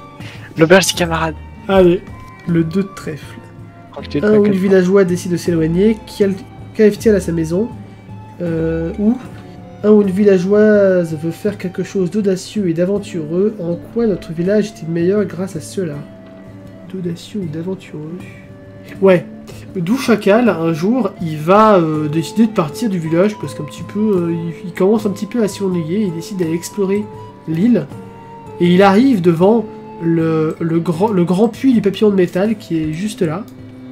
L'auberge des camarades. Allez, le 2 de trèfle. Un où le villageois décide de s'éloigner. Qu'arrive-t-il à sa maison? Où Un ou une villageoise veut faire quelque chose d'audacieux et d'aventureux. En quoi notre village est-il meilleur grâce à cela? D'audacieux ou d'aventureux? Ouais. D'où Chacal, un jour, il va décider de partir du village parce qu'un petit peu, il commence un petit peu à s'y ennuyer. Il décide d'aller explorer l'île et il arrive devant le grand puits du papillon de métal qui est juste là,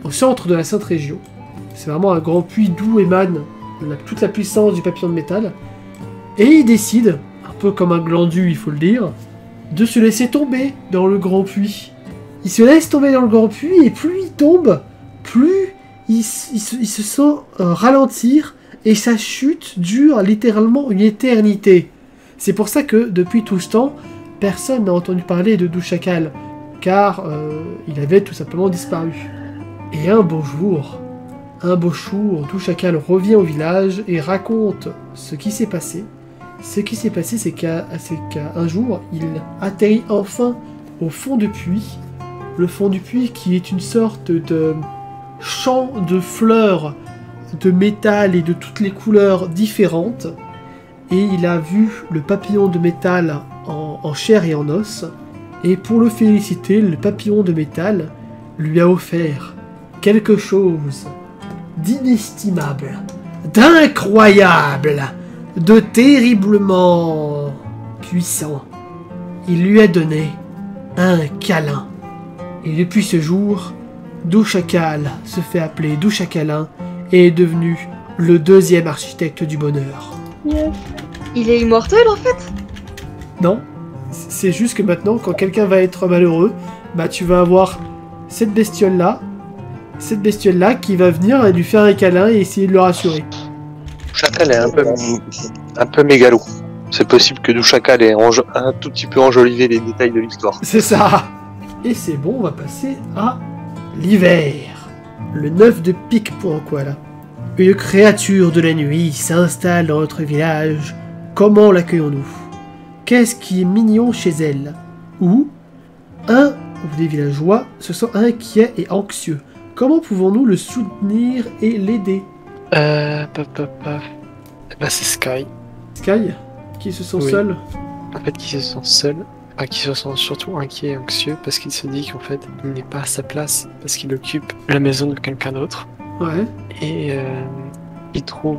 au centre de la Sainte Région. C'est vraiment un grand puits d'où émane toute la puissance du papillon de métal. Et il décide, un peu comme un glandu, il faut le dire, de se laisser tomber dans le grand puits. Il se laisse tomber dans le grand puits et plus il tombe, plus il se sent ralentir et sa chute dure littéralement une éternité. C'est pour ça que depuis tout ce temps, personne n'a entendu parler de Douchacal, car il avait tout simplement disparu. Et un beau jour, Douchacal revient au village et raconte ce qui s'est passé. Ce qui s'est passé, c'est qu'un jour, il atterrit enfin au fond du puits. Le fond du puits qui est une sorte de champ de fleurs, de métal et de toutes les couleurs différentes. Et il a vu le papillon de métal en chair et en os. Et pour le féliciter, le papillon de métal lui a offert quelque chose d'inestimable, d'incroyable, de terriblement puissant. Il lui a donné un câlin. Et depuis ce jour, Douchacal se fait appeler Douchacalin et est devenu le deuxième architecte du bonheur. Yes. Il est immortel en fait? Non, c'est juste que maintenant, quand quelqu'un va être malheureux, bah tu vas avoir cette bestiole-là qui va venir et lui faire un câlin et essayer de le rassurer. Douchacal est un peu mégalo. C'est possible que Douchacal ait un tout petit peu enjolivé les détails de l'histoire. C'est ça. Et c'est bon, on va passer à l'hiver. Le 9 de pique pour Anquala. Une créature de la nuit s'installe dans notre village. Comment l'accueillons-nous? Qu'est-ce qui est mignon chez elle? Ou un ou des villageois se sent inquiet et anxieux. Comment pouvons-nous le soutenir et l'aider? Bah c'est Sky. Sky, qui se sent Oui. seul. En fait, qui se sent seul, qui se sent surtout inquiet et anxieux parce qu'il se dit qu'en fait, il n'est pas à sa place parce qu'il occupe la maison de quelqu'un d'autre. Ouais. Et il trouve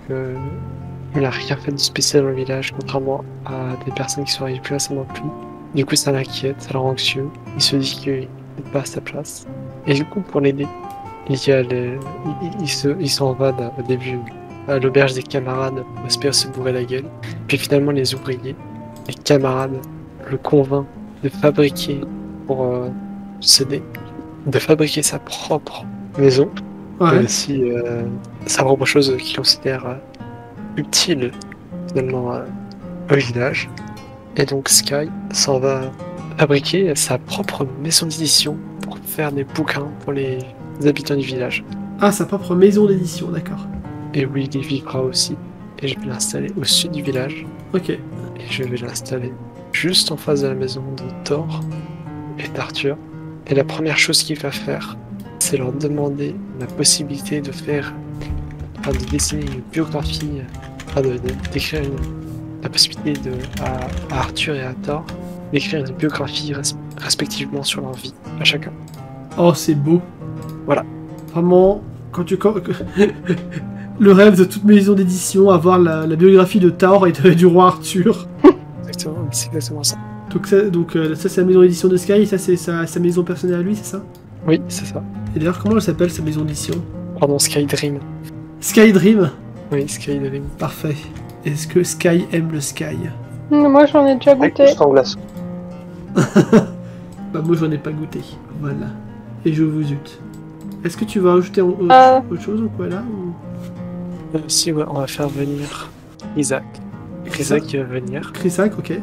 qu'il n'a rien fait de spécial dans le village, contrairement à des personnes qui sont arrivées plus récemment que lui. Du coup, ça l'inquiète, ça le rend anxieux. Il se dit qu'il n'est pas à sa place. Et du coup, pour l'aider, il s'en va au début à l'auberge des camarades pour espérer se bourrer la gueule. Puis finalement, les ouvriers, les camarades, le convainc de fabriquer, pour s'aider, de fabriquer sa propre maison. Ouais. Et aussi sa propre chose qu'il considère utile finalement au village. Et donc Sky s'en va fabriquer sa propre maison d'édition pour faire des bouquins pour les habitants du village. Ah, sa propre maison d'édition, d'accord. Et oui, il y vivra aussi. Et je vais l'installer au sud du village. Ok. Et je vais l'installer juste en face de la maison de Thor et d'Arthur. Et la première chose qu'il va faire, c'est leur demander la possibilité de de dessiner une biographie, d'écrire la possibilité à Arthur et à Thor d'écrire une biographie respectivement sur leur vie, à chacun. Oh, c'est beau. Voilà. Vraiment, le rêve de toute maison d'édition, avoir la biographie de Thor et du roi Arthur. Exactement, c'est exactement ça. Donc ça c'est la maison d'édition de Sky, et ça c'est sa maison personnelle à lui, c'est ça? Oui, c'est ça. Et d'ailleurs, comment elle s'appelle sa maison d'édition? Pardon, Sky Dream. Sky Dream? Oui, Sky Dream. Parfait. Est-ce que Sky aime le Sky? Moi j'en ai déjà Avec goûté. tout en glace. Bah moi j'en ai pas goûté. Voilà. Et je vous zute. Est-ce que tu vas ajouter autre chose ou quoi là ou... Si, ouais, on va faire venir Isaac. Isaac qui va venir. Chrysac, ok.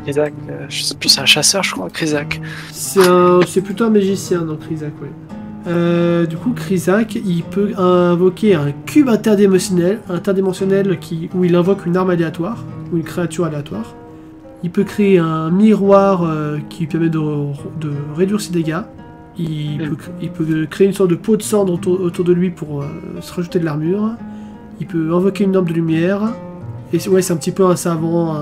Isaac, je sais plus, c'est un chasseur, je crois, Chrysac. C'est plutôt un magicien, donc Chrysac, ouais. Du coup, Chrysac, il peut invoquer un cube interdimensionnel où il invoque une arme aléatoire, ou une créature aléatoire. Il peut créer un miroir qui permet de réduire ses dégâts. Il peut créer une sorte de peau de cendre autour de lui pour se rajouter de l'armure. Il peut invoquer une orbe de lumière. Et ouais, c'est un petit peu un savant,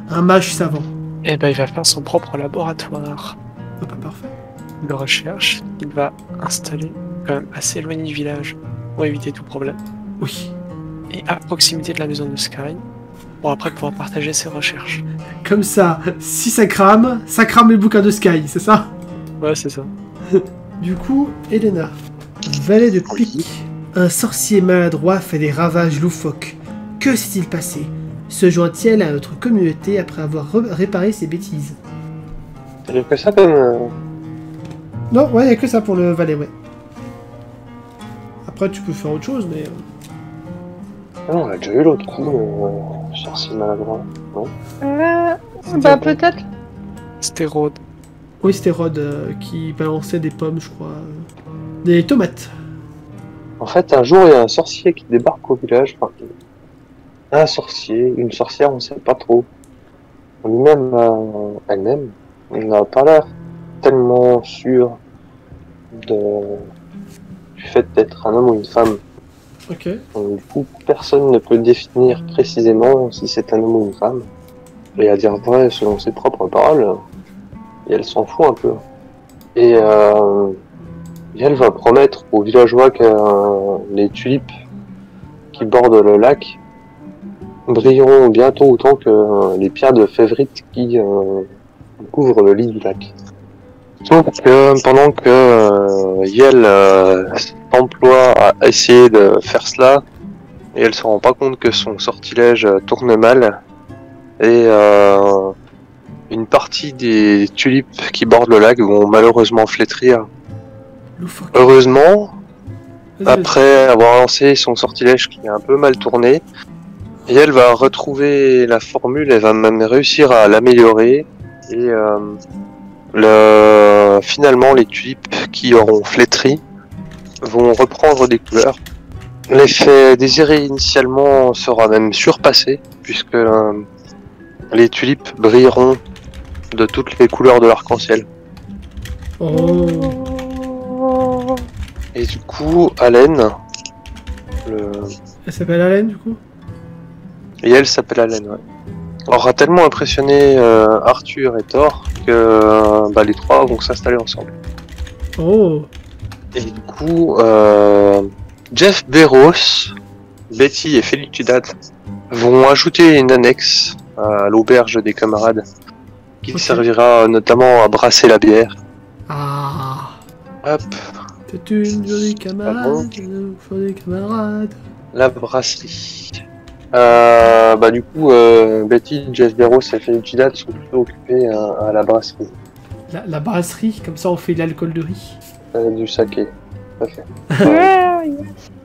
un mage savant. Et ben il va faire son propre laboratoire Ah, pas parfait. de recherche. Il va installer quand même assez éloigné du village pour éviter tout problème. Oui. Et à proximité de la maison de Sky pour après pouvoir partager ses recherches. Comme ça, si ça crame les bouquins de Sky, c'est ça? Ouais, c'est ça. Du coup, Elena, valet de pique. Un sorcier maladroit fait des ravages loufoques. Que s'est-il passé? Se joint-il à notre communauté après avoir réparé ses bêtises? J'ai fait ça comme. Non, ouais, y a que ça pour le valet, ouais. Après, tu peux faire autre chose, mais... Ah non, on a déjà eu l'autre coup, sorcier maladroit. Non? Bah peut-être. C'était Rhodes. Oui, c'était Rod qui balançait des pommes, je crois. Des tomates. En fait, un jour, il y a un sorcier qui débarque au village. Enfin, un sorcier, une sorcière, on sait pas trop. Lui-même, elle-même, n'a pas l'air tellement sûr du fait d'être un homme ou une femme. Ok. Donc, du coup, personne ne peut définir précisément si c'est un homme ou une femme. Et à dire vrai selon ses propres paroles, et elle s'en fout un peu. Et elle va promettre aux villageois que les tulipes qui bordent le lac brilleront bientôt autant que les pierres de févrite qui couvrent le lit du lac. Sauf que pendant que Yel s'emploie à essayer de faire cela, et elle se rend pas compte que son sortilège tourne mal, et une partie des tulipes qui bordent le lac vont malheureusement flétrir. Loufoque. Heureusement, Vas-y, après avoir lancé son sortilège qui est un peu mal tourné, et elle va retrouver la formule, elle va même réussir à l'améliorer, et finalement les tulipes qui auront flétri vont reprendre des couleurs. L'effet désiré initialement sera même surpassé, puisque les tulipes brilleront de toutes les couleurs de l'arc-en-ciel. Oh. Et du coup, Allen, Elle s'appelle Allen, du coup? et elle s'appelle Allen, ouais, aura tellement impressionné Arthur et Thor que les trois vont s'installer ensemble. Oh. Et du coup, Jeff Bezos, Betty et Felicidad vont ajouter une annexe à l'auberge des camarades qui Ok. servira notamment à brasser la bière. Ah. Hop, C'est une jolie camarade, Ah bon jolie camarade. la brasserie. Du coup, Betty, Jeff Bezos et Felicidad sont plutôt occupés à la brasserie. La brasserie, comme ça on fait de l'alcool de riz. Du saké. Tout à fait. Ouais,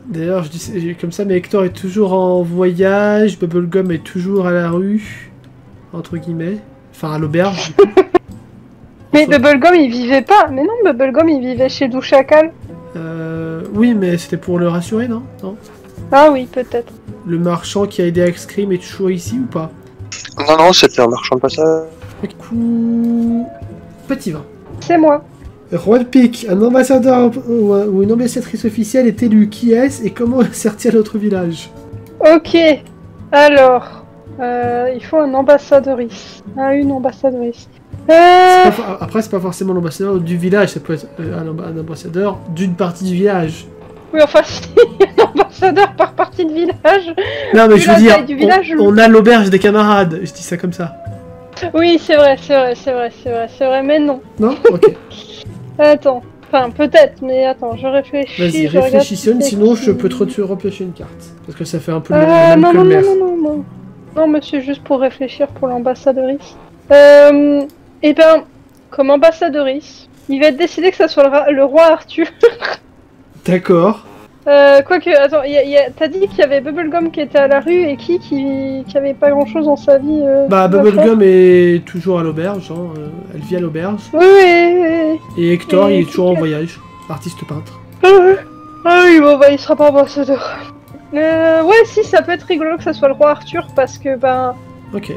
D'ailleurs, je dis comme ça, mais Hector est toujours en voyage, Bubblegum est toujours à la rue, entre guillemets. Enfin, à l'auberge, du coup. Mais Enfin, Bubblegum il vivait pas. Mais non, Bubblegum il vivait chez Douchacal. oui, mais c'était pour le rassurer, non? Non. Ah oui, peut-être. Le marchand qui a aidé Axcrim est toujours ici ou pas? Non, c'était un marchand de passage. Du coup... Petit vin. C'est moi. Roi de pique, un ambassadeur ou une ambassadrice officielle est élu. Qui est-ce et comment sert-il à notre village? Ok. Alors, il faut un ambassadrice. Une ambassadrice. Après, c'est pas forcément l'ambassadeur du village, ça peut être un ambassadeur d'une partie du village. Oui, enfin, si un ambassadeur par partie de village. Non, mais Vu je la veux dire, taille du village, on a l'auberge des camarades. Je dis ça comme ça. Oui, c'est vrai, mais non. Non? Ok. Attends. Enfin, peut-être, mais attends, je réfléchis. Vas-y, je regarde réfléchissonne, qui c'est sinon qui- je peux te repiocher une carte. Parce que ça fait un peu le même non, que non, le non, maire. non, non, non. Non, mais c'est juste pour réfléchir pour l'ambassadrice. Eh ben, comme ambassadrice, il va être décidé que ça soit le roi Arthur. D'accord. Quoique, attends, t'as dit qu'il y avait Bubblegum qui était à la rue et qui avait pas grand chose dans sa vie. Bah, à faire. Bubblegum est toujours à l'auberge, hein, elle vit à l'auberge. Oui. Et Hector, Et il est toujours en qui- voyage, artiste peintre. Ah oui, bon bah il sera pas ambassadeur. Ouais, si, ça peut être rigolo que ça soit le roi Arthur parce que Ok.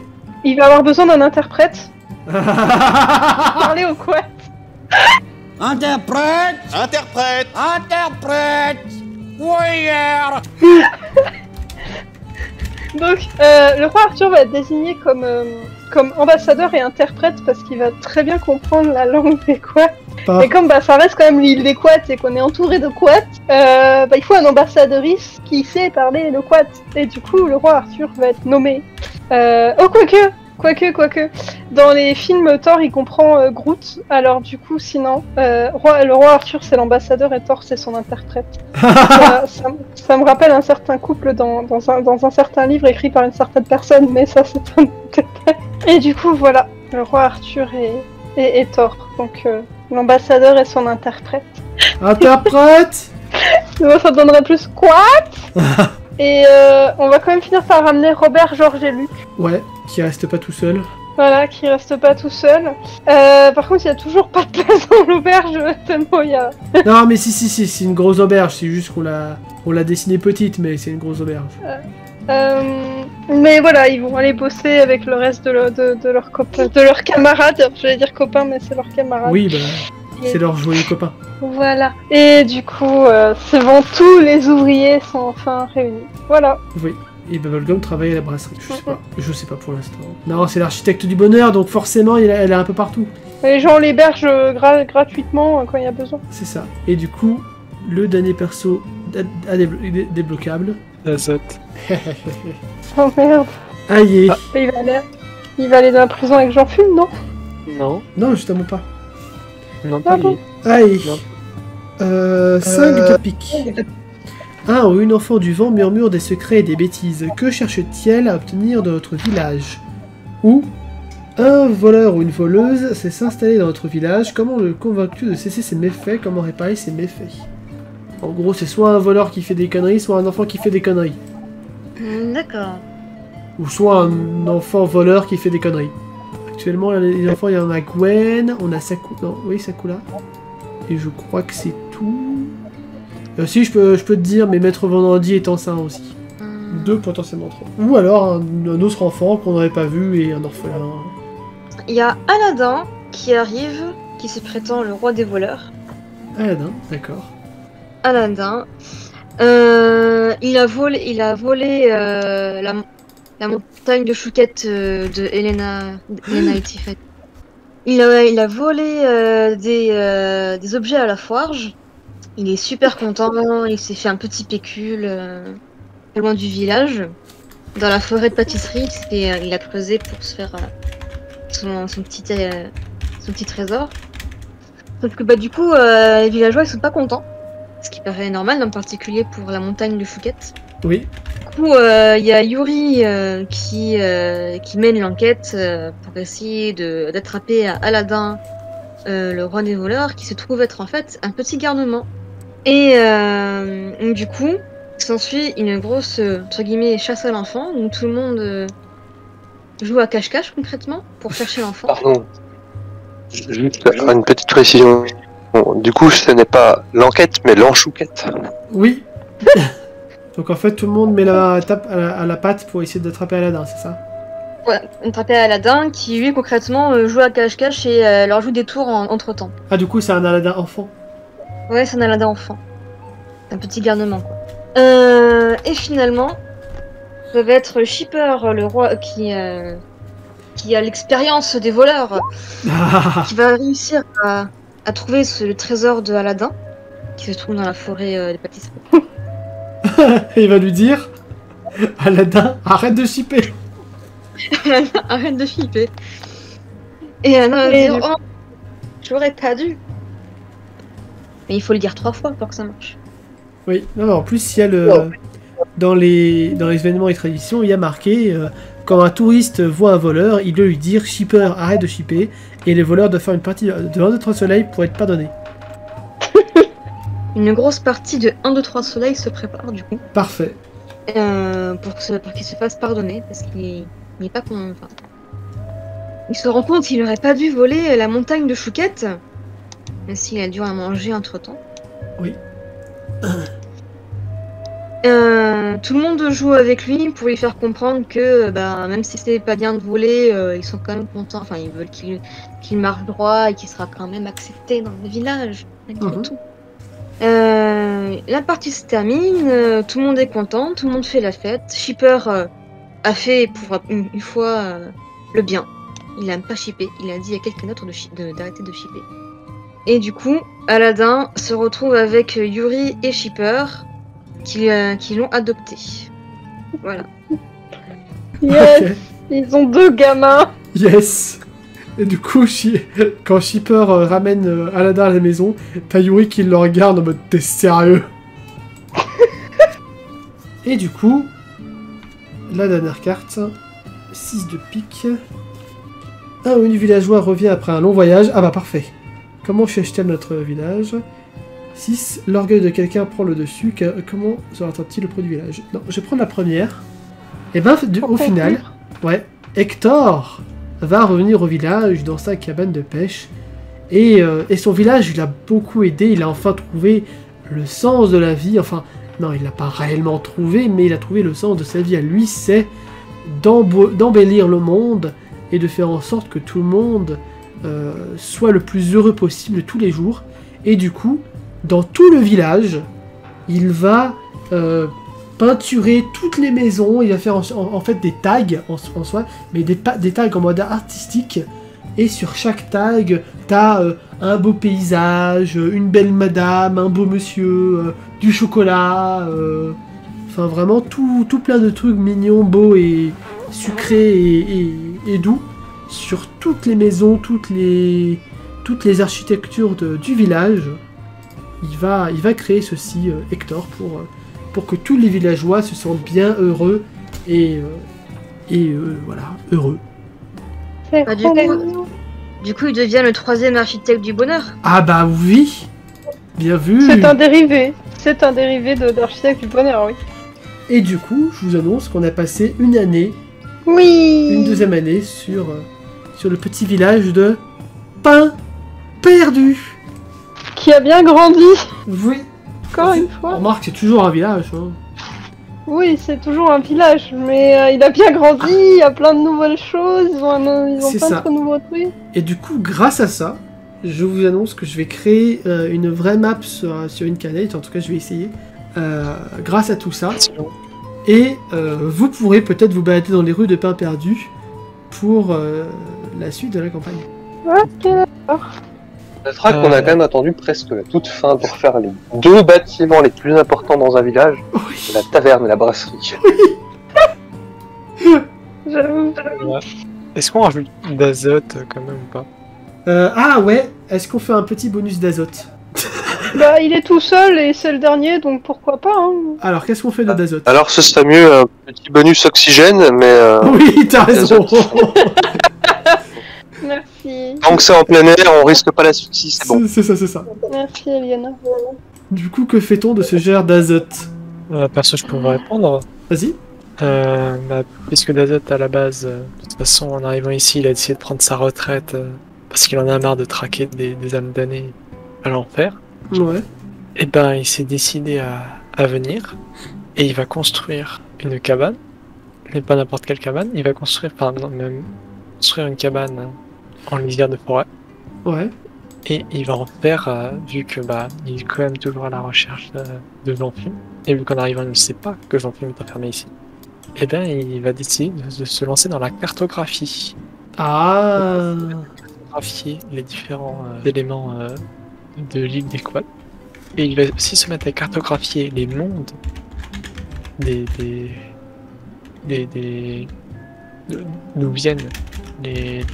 il va avoir besoin d'un interprète. Parler au quoi? Interprète! Interprète! Interprète! Warrior! Donc, le roi Arthur va être désigné comme ambassadeur et interprète parce qu'il va très bien comprendre la langue des Quats. Pas- Et comme ça reste quand même l'île des Quats et qu'on est entouré de Quats, il faut un ambassadrice qui sait parler le Quat. Et du coup, le roi Arthur va être nommé. Quoique. Dans les films, Thor, il comprend Groot. Alors du coup, sinon, le roi Arthur, c'est l'ambassadeur et Thor, c'est son interprète. Ça me rappelle un certain couple dans un certain livre écrit par une certaine personne, mais ça, c'est un détail. Et du coup, voilà, le roi Arthur et Thor. Donc, l'ambassadeur et son interprète. Interprète. Moi, ça donnerait plus quoi. Et on va quand même finir par ramener Robert, Georges et Luc. Ouais, qui reste pas tout seul. Voilà, qui reste pas tout seul. Par contre, il y a toujours pas de place dans l'auberge, tellement il y a... Non, mais si, c'est une grosse auberge. C'est juste qu'on l'a dessinée petite, mais c'est une grosse auberge. Mais voilà, ils vont aller bosser avec le reste de leurs copains, de leurs camarades. J'allais dire copains, mais c'est leurs camarades. Oui, bah, c'est leur joyeux copain. Voilà. Et du coup, c'est bon, tous les ouvriers sont enfin réunis. Voilà. Oui. Et Bubblegum travaille à la brasserie. Je sais pas pour l'instant. Non, c'est l'architecte du bonheur, donc forcément, elle est un peu partout. Les gens l'hébergent gratuitement quand il y a besoin. C'est ça. Et du coup, le dernier perso débloquable. Azote. Oh merde. Aïe. Il va aller dans la prison avec Jean Fume, non? Non, Non, justement pas. non pas bon. lui. Aïe. Non. 5 de pique. Un ou une enfant du vent murmure des secrets et des bêtises. Que cherche-t-elle à obtenir dans notre village? Ou un voleur ou une voleuse s'est s'installer dans notre village. Comment le convaincre de cesser ses méfaits? Comment réparer ses méfaits? En gros, c'est soit un voleur qui fait des conneries, soit un enfant qui fait des conneries. D'accord. Ou soit un enfant voleur qui fait des conneries. Actuellement, les enfants, il y en a Gwen, on a Sakura. Non, oui, Sakura. Et je crois que c'est tout. Si, je peux te dire, mais Maître Vendredi est enceint aussi. 2, potentiellement 3. Ou alors un autre enfant qu'on n'aurait pas vu et un orphelin. Il y a Aladdin qui arrive, qui se prétend le roi des voleurs. Aladdin, d'accord. Aladdin. Il a volé la montagne de chouquettes de Elena et Tiffany. Il a volé des objets à la forge. Il est super content, il s'est fait un petit pécule pas loin du village, dans la forêt de pâtisserie. Il a creusé pour se faire son petit trésor. Sauf que du coup, les villageois ils sont pas contents, ce qui paraît normal, en particulier pour la montagne de chouquettes. Oui. Du coup, il y a Yuri qui mène l'enquête pour essayer d'attraper Aladdin, le roi des voleurs, qui se trouve être en fait un petit garnement. Et du coup, s'ensuit une grosse entre guillemets chasse à l'enfant, où tout le monde joue à cache-cache concrètement pour chercher l'enfant. Pardon. Juste une petite précision. Bon, du coup, ce n'est pas l'enquête, mais l'enchouquette. Oui. Donc en fait, tout le monde met la tape à la patte pour essayer d'attraper Aladdin, c'est ça? Ouais, attraper Aladdin qui lui concrètement joue à cache-cache et leur joue des tours entre temps. Ah, du coup, c'est un Aladdin enfant. Ouais, c'est un Aladdin enfant. Un petit garnement, quoi. Et finalement, ça va être Shipper, le roi, qui a l'expérience des voleurs, qui va réussir à trouver le trésor de Aladdin, qui se trouve dans la forêt des pâtisseries. Et il va lui dire, Aladdin, arrête de shipper. Arrête de shipper. Et Aladdin va dire, oh, j'aurais pas dû. Mais il faut le dire 3 fois pour que ça marche. Oui, non, en plus, il y a dans les événements et traditions, il y a marqué quand un touriste voit un voleur, il doit lui dire shipper, arrête de shipper, et les voleurs doivent faire une partie de 1, 2, 3 soleils pour être pardonnés. Une grosse partie de 1, 2, 3 soleils se prépare du coup. Parfait. Pour qu'il se fasse pardonner, parce qu'il n'est pas con. Enfin, il se rend compte qu'il n'aurait pas dû voler la montagne de chouquettes, même s'il a dû en manger entre temps. Oui. Tout le monde joue avec lui pour lui faire comprendre que même si c'est pas bien de voler, ils sont quand même contents. Enfin, ils veulent qu'il marche droit et qu'il sera quand même accepté dans le village, malgré tout. La partie se termine, tout le monde est content, tout le monde fait la fête. Shipper a fait pour une fois le bien. Il n'aime pas shipper. Il a dit à quelqu'un d'autre d'arrêter de shipper. Et du coup, Aladdin se retrouve avec Yuri et Shipper qui l'ont adopté. Voilà. Yes, Ok. ils ont 2 gamins. Yes. Et du coup, quand Shipper ramène Aladdin à la maison, t'as Yuri qui le regarde en mode t'es sérieux? Et du coup, la dernière carte, 6 de pique. Un revenu villageois revient après un long voyage. Ah bah parfait. Comment cherche-t-elle notre village? 6. L'orgueil de quelqu'un prend le dessus. Comment sera-t-il le produit du village? Non, je vais prendre la première. Et ben, au final, ouais, Hector va revenir au village dans sa cabane de pêche. Et son village, il a beaucoup aidé. Il a enfin trouvé le sens de la vie. Enfin, non, il l'a pas réellement trouvé, mais il a trouvé le sens de sa vie à lui. C'est d'embellir le monde et de faire en sorte que tout le monde soit le plus heureux possible tous les jours. Et du coup, dans tout le village, il va peinturer toutes les maisons. Il va faire en fait des tags en soi, mais des tags en mode artistique. Et sur chaque tag, t'as un beau paysage, une belle madame, un beau monsieur, du chocolat. Enfin, vraiment tout plein de trucs mignons, beaux et sucrés et doux sur toutes les maisons, toutes les architectures du village. Il va créer ceci, Hector, pour que tous les villageois se sentent bien heureux et voilà, heureux. C'est Bah, trop mignon. Du coup, il devient le 3e architecte du bonheur. Ah bah oui, bien vu. C'est un dérivé. C'est un dérivé d'architecte du bonheur, oui. Et du coup, je vous annonce qu'on a passé une année, Oui. une deuxième année sur le petit village de Pain Perdu. Qui a bien grandi, Oui. encore une fois. Remarque, c'est toujours un village. Hein. Oui, c'est toujours un village, mais il a bien grandi, il y a plein de nouvelles choses, ils ont C'est plein ça. de nouveaux trucs. Et du coup, grâce à ça, je vous annonce que je vais créer une vraie map sur une canette. En tout cas, je vais essayer. Grâce à tout ça. Et vous pourrez peut-être vous balader dans les rues de Pain Perdu pour la suite de la campagne. Ok. On notera qu'on a quand même attendu presque la toute fin pour faire les 2 bâtiments les plus importants dans un village, Oui. la taverne et la brasserie. J'avoue. Est-ce qu'on rajoute d'azote quand même ou pas? Ah ouais, est-ce qu'on fait un petit bonus d'azote? Bah, il est tout seul et c'est le dernier, donc pourquoi pas, hein. Alors, qu'est-ce qu'on fait de d'azote? Alors ce serait mieux un petit bonus oxygène, mais Oui, t'as raison. Merci. tant que c'est en plein air, on risque pas l'asphyxie, c'est bon. C'est ça. Merci, Eliana. Du coup, que fait-on de ce jar d'azote? Perso, je pourrais répondre. Vas-y. Puisque d'azote à la base, de toute façon, en arrivant ici, il a décidé de prendre sa retraite parce qu'il en a marre de traquer des âmes damnées à l'enfer. Ouais. Et ben, il s'est décidé à venir et il va construire une cabane, mais pas n'importe quelle cabane. Il va construire, même construire une cabane en lisière de forêt. Ouais. Et il va en faire, vu que il est quand même toujours à la recherche de Jean-Fume, et vu qu'en arrivant il ne sait pas que Jean-Fume est enfermé ici, et ben il va décider de se lancer dans la cartographie. Ah. Cartographier les différents éléments de l'île des Quads. Et il va aussi se mettre à cartographier les mondes d'où viennent les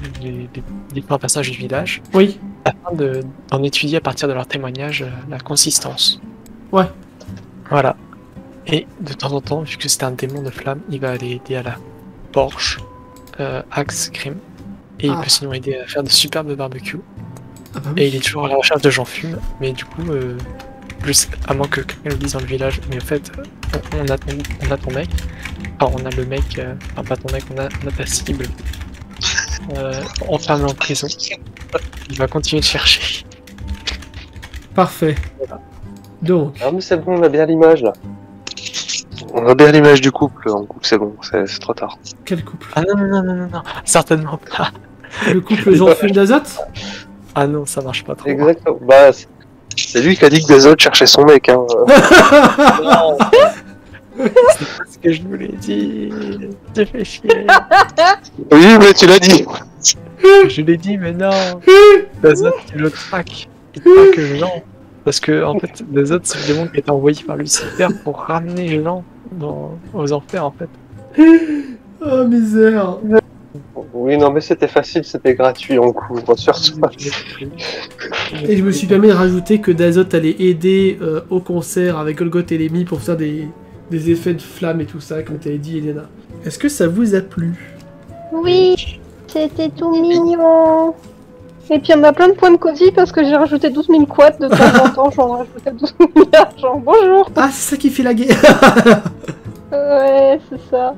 différents passages du village, Oui. afin d'en étudier à partir de leurs témoignages la consistance. Ouais. Voilà. Et de temps en temps, vu que c'est un démon de flamme, il va aller aider à la Porsche, Axe, Crime. Et il peut sinon aider à faire de superbes barbecues. Ah bah Et oui. il est toujours à la recherche de Jean-Fume, mais du coup, plus, à moins que quelqu'un le dise dans le village, mais en fait, on a ton mec, enfin on a le mec, enfin pas ton mec, on a ta cible, enfermé en prison. Il va continuer de chercher. Parfait. Donc, Ah mais c'est bon, on a bien l'image là. On a bien l'image du couple, en couple c'est bon, c'est trop tard. quel couple? Ah non, certainement pas. Le couple Jean-Fume d'azote? Ah non, ça marche pas trop. Exactement. Bah, c'est lui qui a dit que Dazote cherchait son mec, hein. C'est pas ce que je vous l'ai dit. Tu fais chier. Oui, mais tu l'as dit. Je l'ai dit, mais non. D'azote, il le traque. Il traque Jean. Parce que, en fait, D'azote, c'est le démon qui a été envoyé par Lucifer pour ramener Jean aux enfers, en fait. Oh misère. Oui, non, mais c'était facile, c'était gratuit en coup, surtout. Et je me suis permis de rajouter que Dazote allait aider au concert avec Golgoth et Lémi pour faire des effets de flammes et tout ça, comme t'avais dit, Elena. Est-ce que ça vous a plu? Oui, c'était tout mignon. Et puis on a plein de points de cosy parce que j'ai rajouté 12 000 quads de temps en temps, j'en rajoutais 12 000 d'argent. Bonjour. Ah, c'est ça qui fait la guerre. Ouais, c'est ça.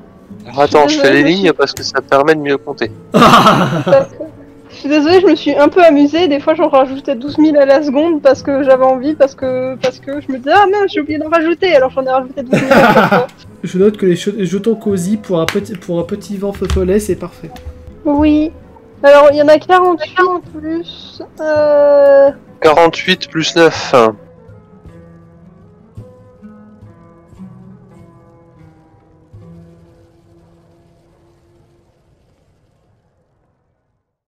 Alors attends, je fais les lignes parce que ça permet de mieux compter. Je suis désolée, je me suis un peu amusée. Des fois, j'en rajoutais 12 000 à la seconde parce que j'avais envie, parce que je me disais, ah mince, j'ai oublié d'en rajouter, alors j'en ai rajouté 12 000 à chaque fois. Je note que les jetons cosy pour un petit vent follet, c'est parfait. Oui. Alors, il y en a 48 en plus. 48 plus 9.